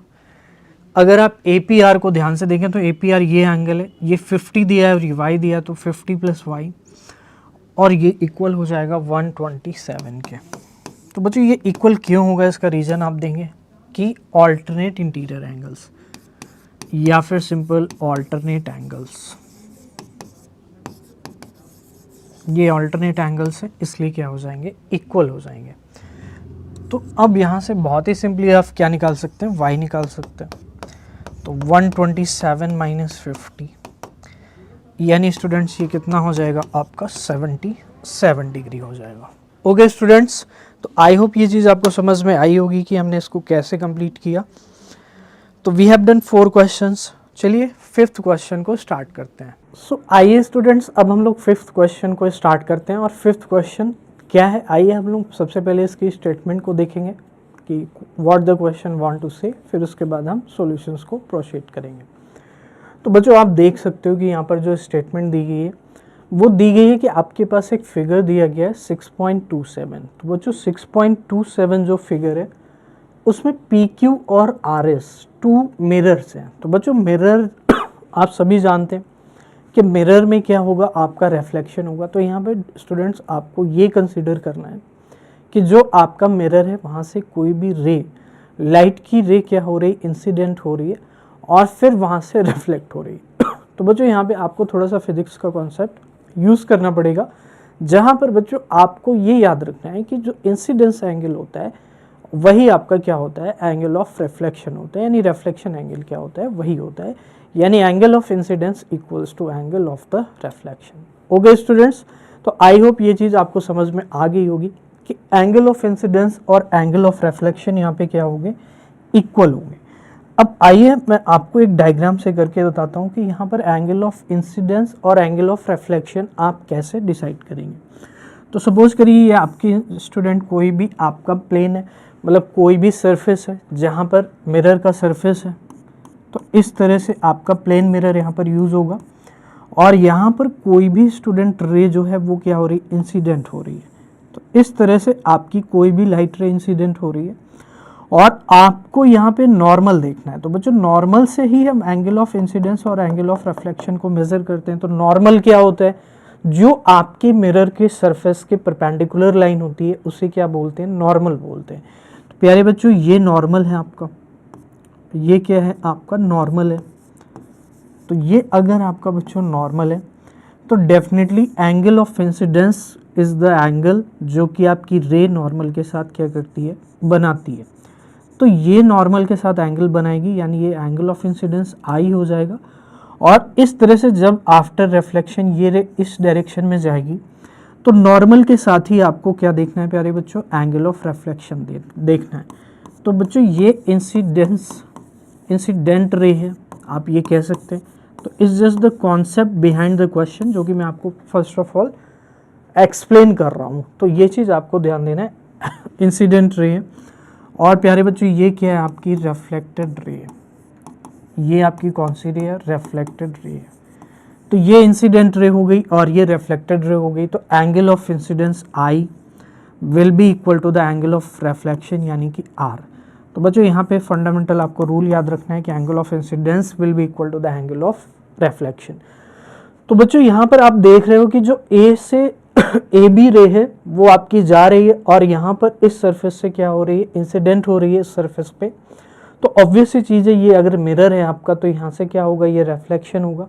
अगर आप ए पी आर को ध्यान से देखें तो ए पी आर ये एंगल है, ये 50 दिया है और ये वाई दिया है, तो 50 प्लस वाई और ये इक्वल हो जाएगा 127 के। तो बच्चों ये इक्वल क्यों होगा, इसका रीज़न आप देंगे कि ऑल्टरनेट इंटीरियर एंगल्स या फिर सिंपल ऑल्टरनेट एंगल्स, ये ऑल्टरनेट एंगल्स है इसलिए क्या हो जाएंगे, इक्वल हो जाएंगे। तो अब यहाँ से बहुत ही सिंपली आप क्या निकाल सकते हैं, y निकाल सकते हैं। तो 127 माइनस 50 यानी स्टूडेंट्स ये कितना हो जाएगा आपका 77 डिग्री हो जाएगा। ओके स्टूडेंट्स, तो आई होप ये चीज़ आपको समझ में आई होगी कि हमने इसको कैसे कंप्लीट किया। तो वी हैव डन 4 क्वेश्चंस। चलिए 5th क्वेश्चन को स्टार्ट करते हैं। सो आइए स्टूडेंट्स अब हम लोग 5th क्वेश्चन को स्टार्ट करते हैं। और 5th क्वेश्चन क्या है, आइए हम लोग सबसे पहले इसकी स्टेटमेंट को देखेंगे कि what the question want to say, फिर उसके बाद हम सॉल्यूशंस को प्रोसीड करेंगे। तो बच्चों आप देख सकते हो कि यहाँ पर जो स्टेटमेंट दी गई है वो दी गई है कि आपके पास एक फिगर दिया गया है 6.27। तो बच्चों 6.27 जो फिगर है उसमें पी क्यू और आर एस 2 मिरर्स हैं। तो बच्चों मिरर आप सभी जानते हैं कि मिरर में क्या होगा, आपका रिफ्लेक्शन होगा। तो यहाँ पे स्टूडेंट्स आपको ये कंसीडर करना है कि जो आपका मिरर है वहाँ से कोई भी रे, लाइट की रे क्या हो रही, इंसिडेंट हो रही है और फिर वहाँ से रिफ्लेक्ट हो रही है। तो बच्चों यहाँ पे आपको थोड़ा सा फिजिक्स का कॉन्सेप्ट यूज़ करना पड़ेगा, जहाँ पर बच्चों आपको ये याद रखना है कि जो इंसिडेंस एंगल होता है वही आपका क्या होता है, एंगल ऑफ रिफ्लेक्शन होता है, यानी रिफ्लेक्शन एंगल क्या होता है, वही होता है, यानी angle of incidence equals to angle of the reflection. Okay students, तो आई होप ये चीज़ आपको समझ में आ गई होगी कि एंगल ऑफ इंसिडेंस और एंगल ऑफ रिफ्लेक्शन यहाँ पे क्या होंगे, इक्वल होंगे। अब आइए मैं आपको एक डायग्राम से करके बताता हूँ कि यहाँ पर एंगल ऑफ इंसिडेंस और एंगल ऑफ रिफ्लेक्शन आप कैसे डिसाइड करेंगे। तो सपोज करिए ये आपकी स्टूडेंट कोई भी आपका प्लेन है, मतलब कोई भी सरफेस है जहाँ पर मिरर का सरफेस है, तो इस तरह से आपका प्लेन मिरर यहाँ पर यूज़ होगा और यहाँ पर कोई भी स्टूडेंट रे जो है वो क्या हो रही है, इंसिडेंट हो रही है। तो इस तरह से आपकी कोई भी लाइट रे इंसिडेंट हो रही है और आपको यहाँ पे नॉर्मल देखना है। तो बच्चों नॉर्मल से ही हम एंगल ऑफ इंसिडेंस और एंगल ऑफ रिफ्लेक्शन को मेज़र करते हैं। तो नॉर्मल क्या होता है, जो आपके मिरर के सरफेस के परपेंडिकुलर लाइन होती है उसे क्या बोलते हैं, नॉर्मल बोलते हैं। तो प्यारे बच्चों ये नॉर्मल है आपका, ये क्या है आपका नॉर्मल है। तो ये अगर आपका बच्चों नॉर्मल है तो definitely angle of incidence is the angle जो कि आपकी रे नॉर्मल के साथ क्या करती है, बनाती है। तो ये नॉर्मल के साथ एंगल बनाएगी, यानी ये एंगल ऑफ इंसिडेंस आई हो जाएगा। और इस तरह से जब आफ्टर रिफ्लेक्शन ये रे इस डायरेक्शन में जाएगी तो नॉर्मल के साथ ही आपको क्या देखना है प्यारे बच्चों, एंगल ऑफ रिफ्लेक्शन देखना है। तो बच्चों ये इंसिडेंट रे है, आप ये कह सकते हैं। तो it's just the concept behind the question, जो कि मैं आपको फर्स्ट ऑफ ऑल एक्सप्लेन कर रहा हूँ। तो ये चीज़ आपको ध्यान देना है, इंसिडेंट रे है। और प्यारे बच्चों ये क्या है, आपकी रिफ्लेक्टेड रे है। ये आपकी कौन सी रे है, रिफ्लेक्टेड रे है। तो ये इंसिडेंट रे हो गई और ये रिफ्लेक्टेड रे हो गई। तो angle of incidence I will be equal to the angle of reflection, यानी कि आर। तो बच्चों यहाँ पे फंडामेंटल आपको रूल याद रखना है कि angle of incidence will be equal to the angle of reflection. तो बच्चों यहाँ पर आप देख रहे हो कि जो ए से ए बी रे है वो आपकी जा रही है और यहाँ पर इस सरफेस से क्या हो रही है, इंसिडेंट हो रही है इस सरफेस पे। तो ऑब्वियस सी चीज़ है, ये अगर मिरर है आपका तो यहाँ से क्या होगा, ये रिफ्लेक्शन होगा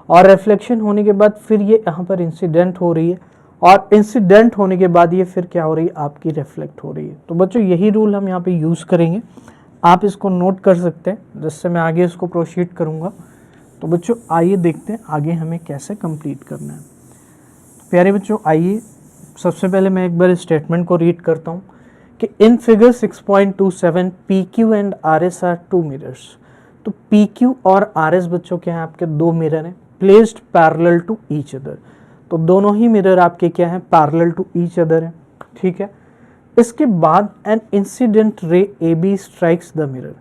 और रिफ्लेक्शन होने के बाद फिर ये यहाँ पर इंसिडेंट हो रही है और इंसिडेंट होने के बाद ये फिर क्या हो रही है, आपकी रिफ्लेक्ट हो रही है। तो बच्चों यही रूल हम यहाँ पे यूज़ करेंगे, आप इसको नोट कर सकते हैं जिससे मैं आगे इसको प्रोसीड करूँगा। तो बच्चों आइए देखते हैं आगे हमें कैसे कंप्लीट करना है। तो प्यारे बच्चों आइए सबसे पहले मैं एक बार स्टेटमेंट को रीड करता हूँ कि in figure 6.27 PQ and RS are two mirrors. तो PQ और RS बच्चों क्या हैं, आपके दो मिरर हैं, placed parallel to each other. तो दोनों ही मिरर आपके क्या हैं, पैरेलल टू ईच अदर हैं, ठीक है। इसके बाद an incident ray AB strikes the mirror.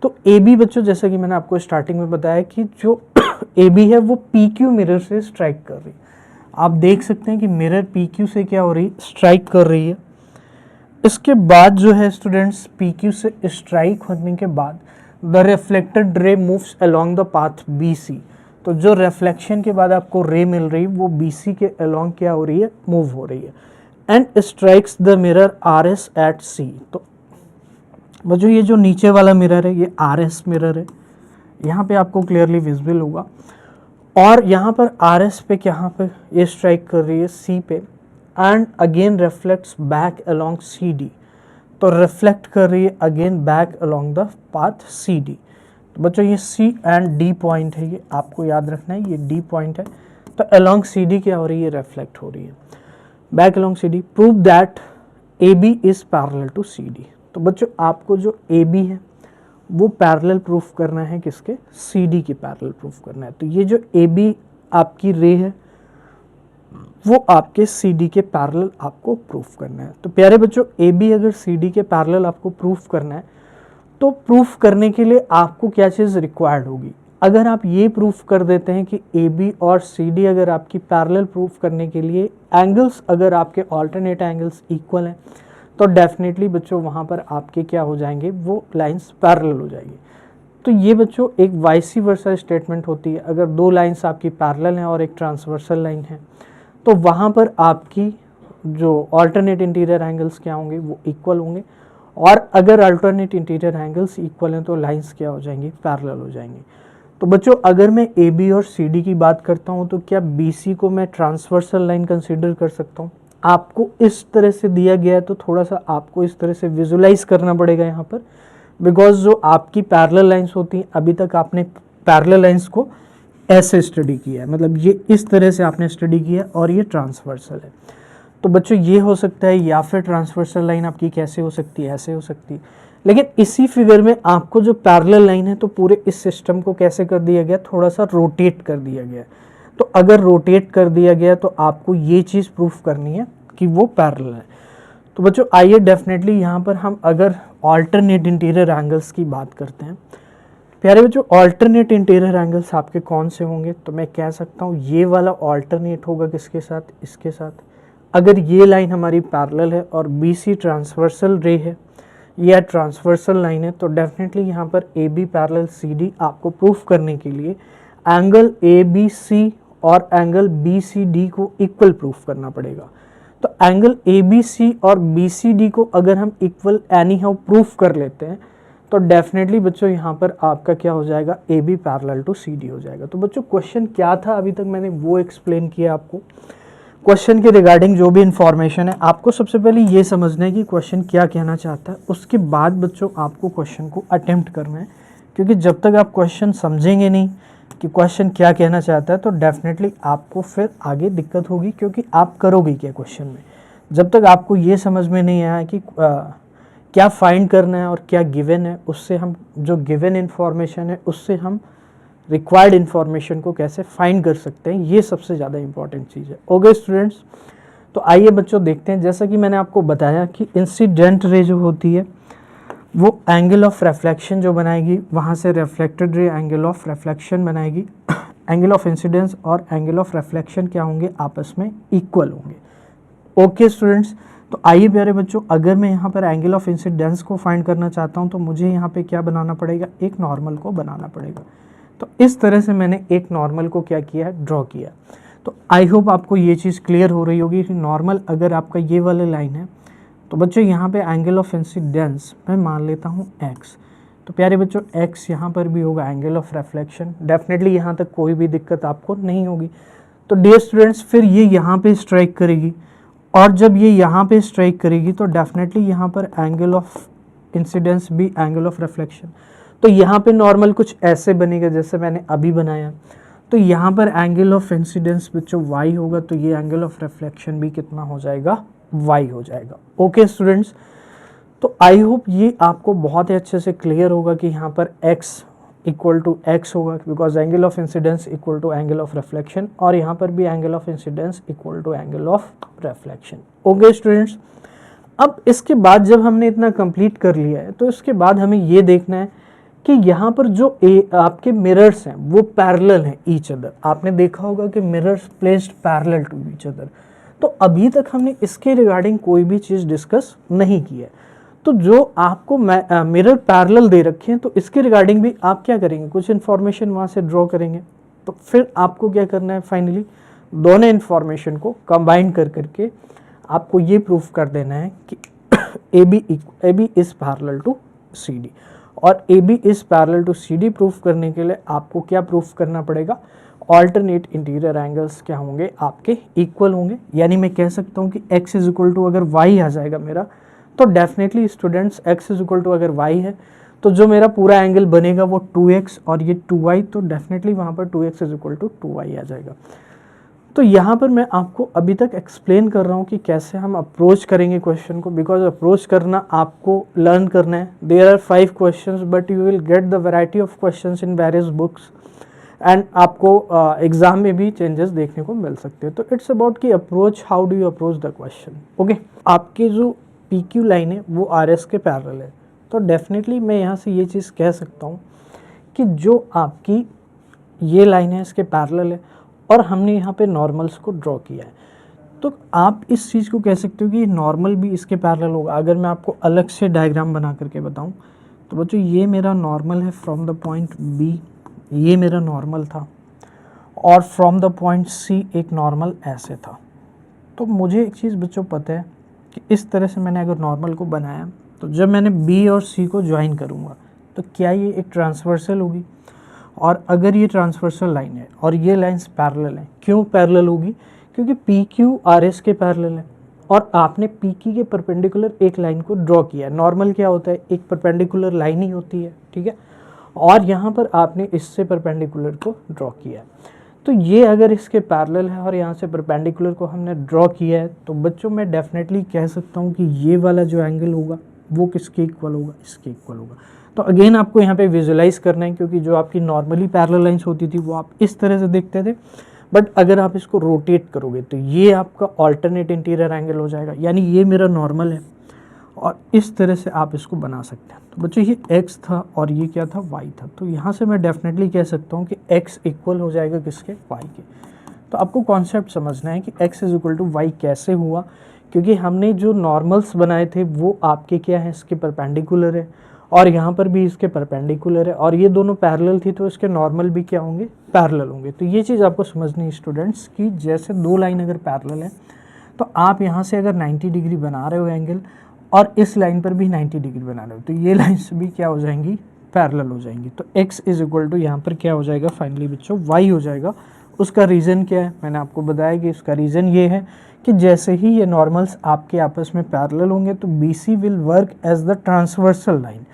तो AB बच्चों जैसा कि मैंने आपको स्टार्टिंग में बताया कि जो AB है वो PQ मिरर से स्ट्राइक कर रही है। आप देख सकते हैं कि मिरर PQ से क्या हो रही है, स्ट्राइक कर रही है। इसके बाद जो है स्टूडेंट्स PQ से स्ट्राइक होने के बाद the reflected ray moves along the path BC। तो जो रिफ्लेक्शन के बाद आपको रे मिल रही है वो BC के अलोंग क्या हो रही है, मूव हो रही है and strikes the mirror RS at C। तो बच्चों ये जो नीचे वाला मिरर है ये RS मिरर है, यहाँ पे आपको क्लियरली विजिबल होगा। और यहाँ पर RS पे यहाँ पे ये स्ट्राइक कर रही है C पे and again reflects back along CD। तो रिफ्लेक्ट कर रही है again back along the path CD। तो बच्चों ये C एंड D पॉइंट है, ये आपको याद रखना है, ये D पॉइंट है। तो अलोंग CD क्या हो रही है, रिफ्लेक्ट हो रही है back along CD। Prove that AB is parallel to CD। तो बच्चों आपको जो AB है वो पैरेलल प्रूफ करना है, किसके, CD की पैरेलल प्रूफ करना है। तो ये जो AB आपकी रे है वो आपके CD के पैरेलल आपको प्रूफ करना है। तो प्यारे बच्चों AB अगर CD के पैरेलल आपको प्रूफ करना है तो प्रूफ करने के लिए आपको क्या चीज़ रिक्वायर्ड होगी। अगर आप ये प्रूफ कर देते हैं कि AB और CD अगर आपकी पैरेलल प्रूफ करने के लिए एंगल्स, अगर आपके ऑल्टरनेट एंगल्स इक्वल हैं तो डेफिनेटली बच्चों वहाँ पर आपके क्या हो जाएंगे, वो लाइंस पैरेलल हो जाएंगी। तो ये बच्चों एक वाइस वर्सा स्टेटमेंट होती है। अगर दो लाइंस आपकी पैरेलल हैं और एक ट्रांसवर्सल लाइन है तो वहाँ पर आपकी जो अल्टरनेट इंटीरियर एंगल्स क्या होंगे, वो इक्वल होंगे। और अगर अल्टरनेट इंटीरियर एंगल्स इक्वल हैं तो लाइंस क्या हो जाएंगी, पैरेलल हो जाएंगी। तो बच्चों अगर मैं AB और CD की बात करता हूँ तो क्या BC को मैं ट्रांसवर्सल लाइन कंसीडर कर सकता हूँ, आपको इस तरह से दिया गया है तो थोड़ा सा आपको इस तरह से विजुलाइज करना पड़ेगा यहाँ पर, बिकॉज जो आपकी पैरेलल लाइंस होती हैं, अभी तक आपने पैरेलल लाइंस को ऐसे स्टडी किया है, मतलब ये इस तरह से आपने स्टडी किया और ये ट्रांसवर्सल है। तो बच्चों ये हो सकता है, या फिर ट्रांसवर्सल लाइन आपकी कैसे हो सकती है, ऐसे हो सकती है। लेकिन इसी फिगर में आपको जो पैरेलल लाइन है तो पूरे इस सिस्टम को कैसे कर दिया गया, थोड़ा सा रोटेट कर दिया गया। तो अगर रोटेट कर दिया गया तो आपको ये चीज़ प्रूफ करनी है कि वो पैरेलल है। तो बच्चों आइए डेफिनेटली यहाँ पर हम अगर ऑल्टरनेट इंटीरियर एंगल्स की बात करते हैं। प्यारे बच्चों, ऑल्टरनेट इंटीरियर एंगल्स आपके कौन से होंगे, तो मैं कह सकता हूँ ये वाला ऑल्टरनेट होगा किसके साथ, इसके साथ। अगर ये लाइन हमारी पैरेलल है और BC ट्रांसवर्सल रे है या ट्रांसवर्सल लाइन है, तो डेफिनेटली यहाँ पर AB पैरेलल CD आपको प्रूफ करने के लिए एंगल ABC और एंगल BCD को इक्वल प्रूफ करना पड़ेगा। तो एंगल ABC और BCD को अगर हम इक्वल एनी हाउ प्रूफ कर लेते हैं तो डेफिनेटली बच्चों यहाँ पर आपका क्या हो जाएगा, AB पैरेलल टू CD हो जाएगा। तो बच्चों क्वेश्चन क्या था अभी तक मैंने वो एक्सप्लेन किया आपको। क्वेश्चन के रिगार्डिंग जो भी इंफॉर्मेशन है आपको सबसे पहले ये समझना है कि क्वेश्चन क्या कहना चाहता है, उसके बाद बच्चों आपको क्वेश्चन को अटेम्प्ट करना है। क्योंकि जब तक आप क्वेश्चन समझेंगे नहीं कि क्वेश्चन क्या कहना चाहता है तो डेफिनेटली आपको फिर आगे दिक्कत होगी, क्योंकि आप करोगे क्या क्वेश्चन में। जब तक आपको ये समझ में नहीं आया कि क्या फाइंड करना है और क्या गिवन है, उससे हम जो गिवन इन्फॉर्मेशन है उससे हम रिक्वायर्ड इन्फॉर्मेशन को कैसे फाइंड कर सकते हैं, ये सबसे ज़्यादा इंपॉर्टेंट चीज़ है। ओके स्टूडेंट्स, तो आइए बच्चों देखते हैं। जैसा कि मैंने आपको बताया कि इंसिडेंट रे जो होती है वो एंगल ऑफ रिफ्लेक्शन जो बनाएगी, वहाँ से reflected ray angle of reflection बनाएगी। एंगल ऑफ इंसिडेंस और एंगल ऑफ रिफ्लेक्शन क्या होंगे, आपस में इक्वल होंगे। ओके स्टूडेंट्स, तो आइए प्यारे बच्चों, अगर मैं यहाँ पर एंगल ऑफ इंसिडेंस को फाइंड करना चाहता हूँ तो मुझे यहाँ पे क्या बनाना पड़ेगा, एक नॉर्मल को बनाना पड़ेगा। तो इस तरह से मैंने एक नॉर्मल को क्या किया है, ड्रॉ किया। तो आई होप आपको ये चीज़ क्लियर हो रही होगी कि नॉर्मल अगर आपका ये वाला लाइन है तो बच्चों यहाँ पे एंगल ऑफ इंसिडेंस मैं मान लेता हूँ x। तो प्यारे बच्चों x यहाँ पर भी होगा एंगल ऑफ रिफ्लेक्शन। डेफिनेटली यहाँ तक कोई भी दिक्कत आपको नहीं होगी। तो डियर स्टूडेंट्स, फिर ये यहाँ पे स्ट्राइक करेगी, और जब ये यहाँ पे स्ट्राइक करेगी तो डेफिनेटली यहाँ पर एंगल ऑफ इंसिडेंस भी एंगल ऑफ रिफ्लेक्शन। तो यहाँ पे नॉर्मल कुछ ऐसे बनेगा जैसे मैंने अभी बनाया। तो यहाँ पर एंगल ऑफ इंसिडेंस बच्चों y होगा, तो ये एंगल ऑफ रिफ्लेक्शन भी कितना हो जाएगा, y हो जाएगा। ओके स्टूडेंट्स, तो आई होप ये आपको बहुत ही अच्छे से क्लियर होगा कि यहाँ पर x इक्वल टू x होगा, because angle of incidence equal to angle of reflection, और यहाँ पर भी angle of incidence equal to angle of reflection. Okay students, अब इसके बाद जब हमने इतना कंप्लीट कर लिया है तो इसके बाद हमें ये देखना है कि यहाँ पर जो आपके मिरर्स हैं वो पैरेलल हैं ईच अदर। आपने देखा होगा कि mirrors placed parallel to each other. तो अभी तक हमने इसके रिगार्डिंग कोई भी चीज़ डिस्कस नहीं की है। तो जो आपको मिरर पैरेलल दे रखे हैं तो इसके रिगार्डिंग भी आप क्या करेंगे, कुछ इन्फॉर्मेशन वहाँ से ड्रॉ करेंगे। तो फिर आपको क्या करना है, फाइनली दोनों इन्फॉर्मेशन को कंबाइन कर करके आपको ये प्रूफ कर देना है कि AB is parallel to CD। और AB is parallel to CD proof करने के लिए आपको क्या प्रूफ करना पड़ेगा, ऑल्टरनेट इंटीरियर एंगल्स क्या होंगे, आपके इक्वल होंगे। यानी मैं कह सकता हूँ कि x इज इक्वल टू अगर y आ जाएगा मेरा, तो definitely students x is equal to अगर y है तो जो मेरा पूरा एंगल बनेगा वो 2x और ये 2y, तो डेफिनेटली वहाँ पर 2x is equal to 2y आ जाएगा। तो यहाँ पर मैं आपको अभी तक एक्सप्लेन कर रहा हूँ कि कैसे हम अप्रोच करेंगे क्वेश्चन को, बिकॉज अप्रोच करना आपको लर्न करना है। There are 5 questions but you will get the variety of questions in various books, and आपको एग्जाम में भी चेंजेस देखने को मिल सकते हैं। तो इट्स अबाउट कि approach, how do you approach the question. Okay, आपकी जो PQ लाइन है वो RS के पैरेलल है, तो डेफिनेटली मैं यहाँ से ये चीज़ कह सकता हूँ कि जो आपकी ये लाइन है इसके पैरेलल है और हमने यहाँ पे नॉर्मल्स को ड्रॉ किया है। तो आप इस चीज़ को कह सकते हो कि नॉर्मल भी इसके पैरेलल होगा। अगर मैं आपको अलग से डायग्राम बना करके बताऊँ तो बच्चों ये मेरा नॉर्मल है फ्रॉम द पॉइंट B, ये मेरा नॉर्मल था, और फ्रॉम द पॉइंट C एक नॉर्मल ऐसे था। तो मुझे एक चीज़ बच्चों पता है कि इस तरह से मैंने अगर नॉर्मल को बनाया तो जब मैंने B और C को ज्वाइन करूँगा तो क्या ये एक ट्रांसवर्सल होगी, और अगर ये ट्रांसवर्सल लाइन है और ये लाइंस पैरेलल हैं, क्यों पैरेलल होगी, क्योंकि PQ RS के पैरेलल है। और आपने PQ के परपेंडिकुलर एक लाइन को ड्रॉ किया है। नॉर्मल क्या होता है, एक परपेंडिकुलर लाइन ही होती है, ठीक है, और यहाँ पर आपने इससे परपेंडिकुलर को ड्रॉ किया है। तो ये अगर इसके पैरेलल है और यहाँ से परपेंडिकुलर को हमने ड्रॉ किया है, तो बच्चों मैं डेफिनेटली कह सकता हूँ कि ये वाला जो एंगल होगा वो किसके इक्वल होगा, इसके इक्वल होगा। तो अगेन आपको यहाँ पे विजुलाइज करना है, क्योंकि जो आपकी नॉर्मली पैरेलल लाइंस होती थी वो आप इस तरह से देखते थे, बट अगर आप इसको रोटेट करोगे तो ये आपका ऑल्टरनेट इंटीरियर एंगल हो जाएगा, यानी ये मेरा नॉर्मल है और इस तरह से आप इसको बना सकते हैं। तो बच्चों ये x था और ये क्या था, y था। तो यहाँ से मैं डेफिनेटली कह सकता हूँ कि x इक्वल हो जाएगा किसके, y के। तो आपको कॉन्सेप्ट समझना है कि x is equal to y कैसे हुआ, क्योंकि हमने जो नॉर्मल्स बनाए थे वो आपके क्या है, इसके परपेंडिकुलर है, और यहाँ पर भी इसके परपेंडिकुलर है, और ये दोनों पैरेलल थी तो इसके नॉर्मल भी क्या होंगे, पैरेलल होंगे। तो ये चीज़ आपको समझनी है स्टूडेंट्स कि जैसे दो लाइन अगर पैरेलल है तो आप यहाँ से अगर 90 डिग्री बना रहे हो एंगल और इस लाइन पर भी 90 डिग्री बना रहे हो, तो ये लाइन्स भी क्या हो जाएंगी, पैरेलल हो जाएंगी। तो x इज इक्वल टू यहाँ पर क्या हो जाएगा, फाइनली बच्चों y हो जाएगा। उसका रीज़न क्या है, मैंने आपको बताया कि उसका रीज़न ये है कि जैसे ही ये नॉर्मल्स आपके आपस में पैरेलल होंगे तो BC will work as the transversal line,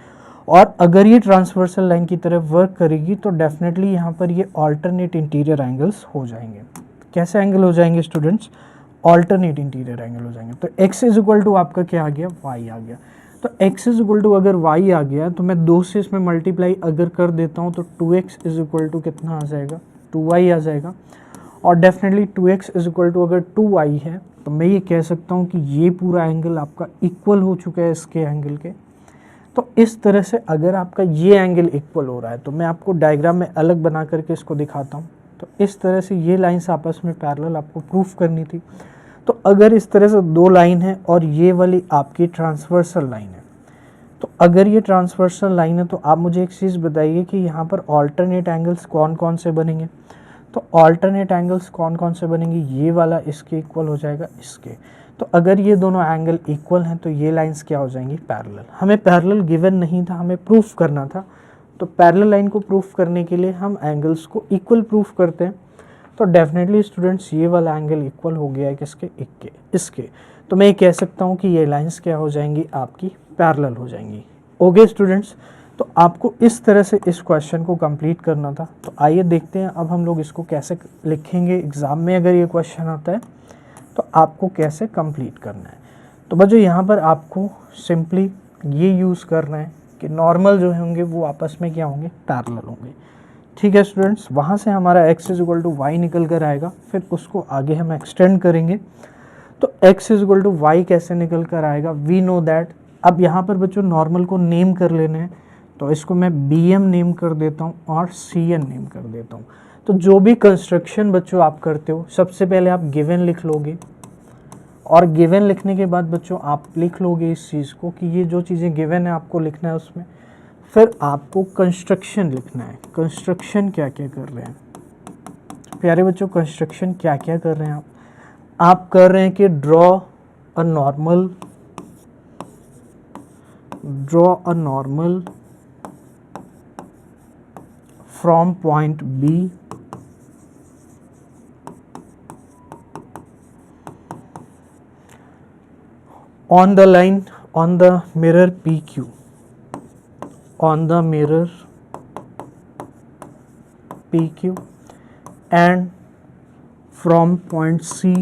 और अगर ये ट्रांसवर्सल लाइन की तरफ वर्क करेगी तो डेफिनेटली यहाँ पर ये ऑल्टरनेट इंटीरियर एंगल्स हो जाएंगे। कैसे एंगल हो जाएंगे स्टूडेंट्स, ऑल्टरनेट इंटीरियर एंगल हो जाएंगे। तो x इज इक्वल टू आपका क्या आ गया, y आ गया। तो x इज इक्वल टू अगर y आ गया तो मैं 2 से इसमें मल्टीप्लाई अगर कर देता हूँ तो 2x इज इक्वल टू कितना आ जाएगा, 2y आ जाएगा। और definitely 2x is equal to अगर 2y है तो मैं ये कह सकता हूँ कि ये पूरा एंगल आपका इक्वल हो चुका है इसके एंगल के। तो इस तरह से अगर आपका ये एंगल इक्वल हो रहा है तो मैं आपको डायग्राम में अलग बना करके इसको दिखाता हूँ। तो इस तरह से ये लाइन्स आपस में पैरेलल आपको प्रूफ करनी थी। तो अगर इस तरह से दो लाइन है और ये वाली आपकी ट्रांसवर्सल लाइन है, तो अगर ये ट्रांसवर्सल लाइन है तो आप मुझे एक चीज़ बताइए कि यहाँ पर ऑल्टरनेट एंगल्स कौन कौन से बनेंगे। तो ऑल्टरनेट एंगल्स कौन कौन से बनेंगे, ये वाला इसके इक्वल हो जाएगा इसके। तो अगर ये दोनों एंगल इक्वल हैं तो ये लाइंस क्या हो जाएंगी, पैरेलल। हमें पैरेलल गिवन नहीं था, हमें प्रूफ करना था। तो पैरेलल लाइन को प्रूफ करने के लिए हम एंगल्स को इक्वल प्रूफ करते हैं। तो डेफिनेटली स्टूडेंट्स ये वाला एंगल इक्वल हो गया है किसके, इसके। तो मैं ये कह सकता हूँ कि ये लाइंस क्या हो जाएंगी, आपकी पैरेलल हो जाएंगी। ओके स्टूडेंट्स, तो आपको इस तरह से इस क्वेश्चन को कंप्लीट करना था। तो आइए देखते हैं अब हम लोग इसको कैसे लिखेंगे एग्ज़ाम में। अगर ये क्वेश्चन आता है तो आपको कैसे कंप्लीट करना है। तो बच्चों यहाँ पर आपको सिंपली ये यूज़ करना है कि नॉर्मल जो होंगे वो आपस में क्या होंगे, पैरेलल होंगे। ठीक है स्टूडेंट्स, वहाँ से हमारा x is equal to y निकल कर आएगा, फिर उसको आगे हम एक्सटेंड करेंगे। तो x is equal to y कैसे निकल कर आएगा, वी नो दैट। अब यहाँ पर बच्चों नॉर्मल को नेम कर लेने हैं, तो इसको मैं BM नेम कर देता हूँ और CN नेम कर देता हूँ। तो जो भी कंस्ट्रक्शन बच्चों आप करते हो, सबसे पहले आप गिवन लिख लोगे, और गिवन लिखने के बाद बच्चों आप लिख लोगे इस चीज़ को कि ये जो चीज़ें गिवन है आपको लिखना है उसमें। फिर आपको कंस्ट्रक्शन लिखना है, कंस्ट्रक्शन क्या क्या कर रहे हैं प्यारे बच्चों, कंस्ट्रक्शन क्या क्या कर रहे हैं आप कर रहे हैं कि draw a normal from point B on the line, on the mirror PQ, on the mirror PQ, and from point C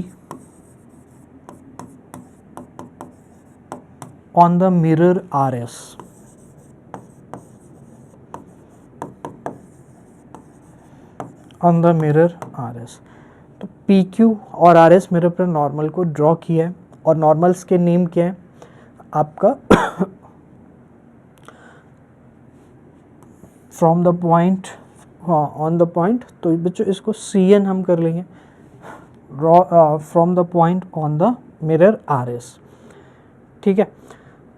on the mirror RS. on the mirror RS। तो PQ और RS मिरर पर normal को draw किया है, और normals के name क्या है आपका फ्रॉम द पॉइंट, हाँ ऑन द पॉइंट। तो बच्चों इसको CN हम कर लेंगे, from the point on the mirror RS। ठीक है,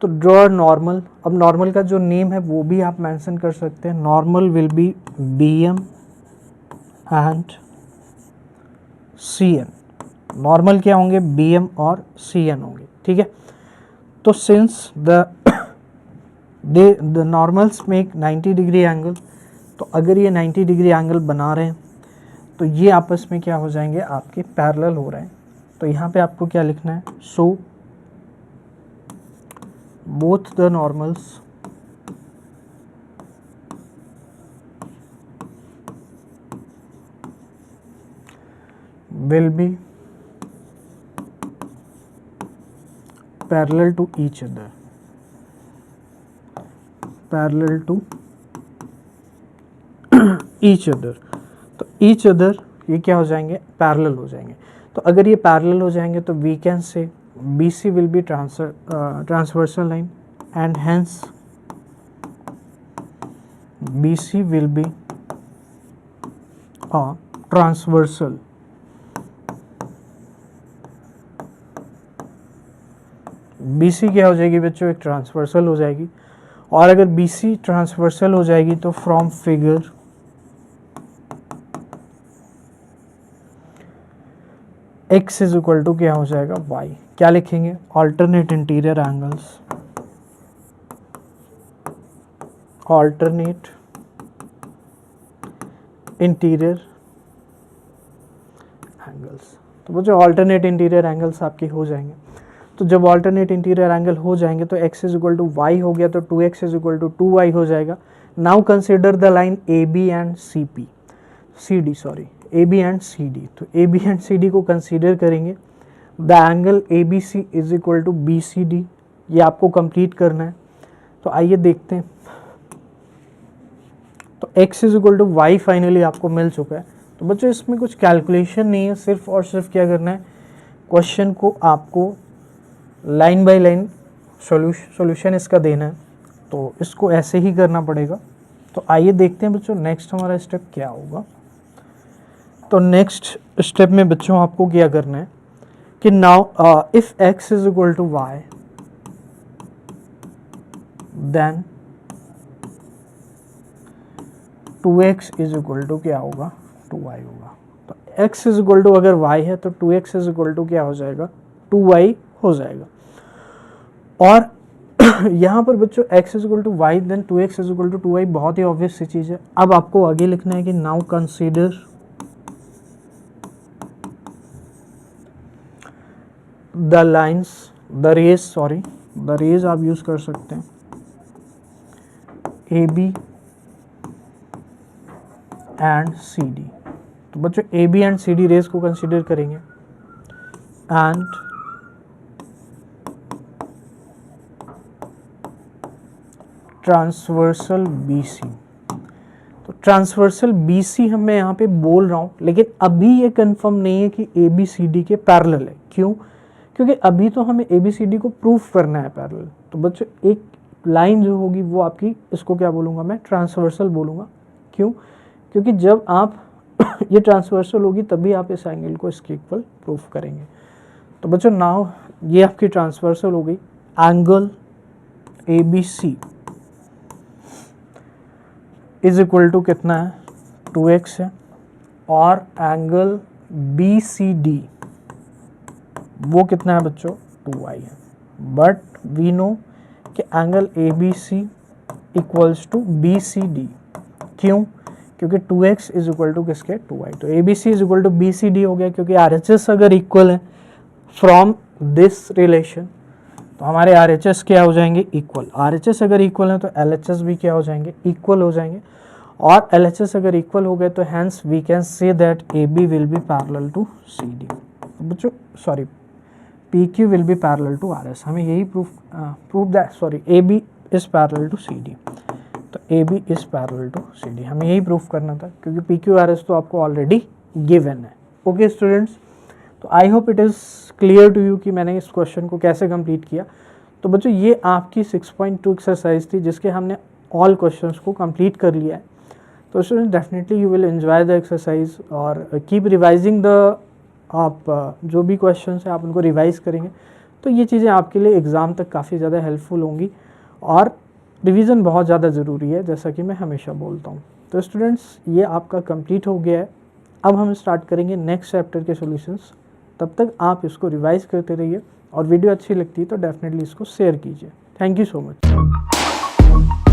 तो ड्रॉ नॉर्मल। अब नॉर्मल का जो नेम है वो भी आप मेंशन कर सकते हैं, normal will be BM and CN। Normal क्या होंगे, BM और CN होंगे। ठीक है, तो since the normals make 90 degree angle, तो अगर ये 90 डिग्री एंगल बना रहे हैं तो ये आपस में क्या हो जाएंगे, आपके पैरेलल हो रहे हैं। तो यहाँ पे आपको क्या लिखना है, so both the normals will be parallel to each other, parallel to each other। तो each other ये क्या हो जाएंगे, parallel हो जाएंगे। तो अगर ये parallel हो जाएंगे तो we can say BC will be transversal line and hence BC will be a transversal BC क्या हो जाएगी बच्चों, एक ट्रांसवर्सल हो जाएगी। और अगर BC ट्रांसवर्सल हो जाएगी तो from figure x is equal to क्या हो जाएगा, y। क्या लिखेंगे, alternate interior angles, alternate interior angles. तो बच्चों ऑल्टरनेट इंटीरियर एंगल्स आपके हो जाएंगे। तो जब ऑल्टरनेट इंटीरियर एंगल हो जाएंगे तो x is equal to y हो गया, तो 2x is equal to 2y हो जाएगा। Now consider the line AB and CD sorry, AB and CD। तो AB एंड CD को कंसीडर करेंगे। The angle ABC is equal to BCD, ये आपको कंप्लीट करना है। तो आइए देखते हैं। तो x is equal to y finally आपको मिल चुका है। तो बच्चों इसमें कुछ कैलकुलेशन नहीं है, सिर्फ और सिर्फ क्या करना है, क्वेश्चन को आपको लाइन बाय लाइन सॉल्यूशन इसका देना है। तो इसको ऐसे ही करना पड़ेगा। तो आइए देखते हैं बच्चों नेक्स्ट हमारा स्टेप क्या होगा। तो नेक्स्ट स्टेप में बच्चों आपको क्या करना है कि now if x is equal to y then 2x is equal to क्या होगा, 2y होगा। तो x इज इक्वल टू अगर y है तो 2x इज इक्वल टू क्या हो जाएगा, 2y हो जाएगा। और यहाँ पर बच्चों x is equal to y then 2x is equal to 2y, बहुत ही ऑब्वियस सी चीज़ है। अब आपको आगे लिखना है कि now consider the lines, the rays आप यूज कर सकते हैं, AB एंड CD। तो बच्चों AB एंड CD रेज को कंसीडर करेंगे एंड ट्रांसवर्सल BC। तो ट्रांसवर्सल BC हम मैं यहाँ पे बोल रहा हूँ, लेकिन अभी ये कंफर्म नहीं है कि ABCD के पैरेलल है। क्यों? क्योंकि अभी तो हमें ABCD को प्रूफ करना है पैरेलल। तो बच्चों एक लाइन जो होगी वो आपकी, इसको क्या बोलूँगा मैं, ट्रांसवर्सल बोलूँगा। क्यों? क्योंकि जब आप ये ट्रांसवर्सल होगी तभी आप इस एंगल को इसके इक्वल प्रूफ करेंगे। तो बच्चों नाउ ये आपकी ट्रांसवर्सल हो गई। Angle ABC is equal to कितना है, 2x है। और एंगल BCD वो कितना है बच्चों, 2y है। बट वी नो कि angle ABC equals to BCD। क्यों? क्योंकि 2x इज इक्वल टू किसके, 2y। तो ABC is equal to BCD हो गया, क्योंकि RHS अगर इक्वल है फ्रॉम दिस रिलेशन तो हमारे RHS क्या हो जाएंगे, इक्वल। RHS अगर इक्वल है तो LHS भी क्या हो जाएंगे, इक्वल हो जाएंगे। और LHS अगर इक्वल हो गए तो hence we can say that AB will be parallel to CD। बच्चों sorry, PQ will be parallel to RS। हमें यही proof that sorry AB is parallel to CD। तो AB is parallel to CD हमें यही proof करना था, क्योंकि PQ RS तो आपको ऑलरेडी गिवन है। ओके स्टूडेंट्स, तो I hope it is clear to you कि मैंने इस क्वेश्चन को कैसे कंप्लीट किया। तो बच्चों ये आपकी 6.2 एक्सरसाइज थी जिसके हमने ऑल क्वेश्चंस को कंप्लीट कर लिया है। तो student definitely you will enjoy the exercise और कीप रिवाइजिंग द, आप जो भी क्वेश्चंस हैं आप उनको रिवाइज करेंगे तो ये चीज़ें आपके लिए एग्ज़ाम तक काफ़ी ज़्यादा हेल्पफुल होंगी। और रिवीजन बहुत ज़्यादा ज़रूरी है, जैसा कि मैं हमेशा बोलता हूँ। तो स्टूडेंट्स ये आपका कंप्लीट हो गया है। अब हम स्टार्ट करेंगे नेक्स्ट चैप्टर के सॉल्यूशंस। तब तक आप इसको रिवाइज करते रहिए और वीडियो अच्छी लगती है तो डेफिनेटली इसको शेयर कीजिए। Thank you so much.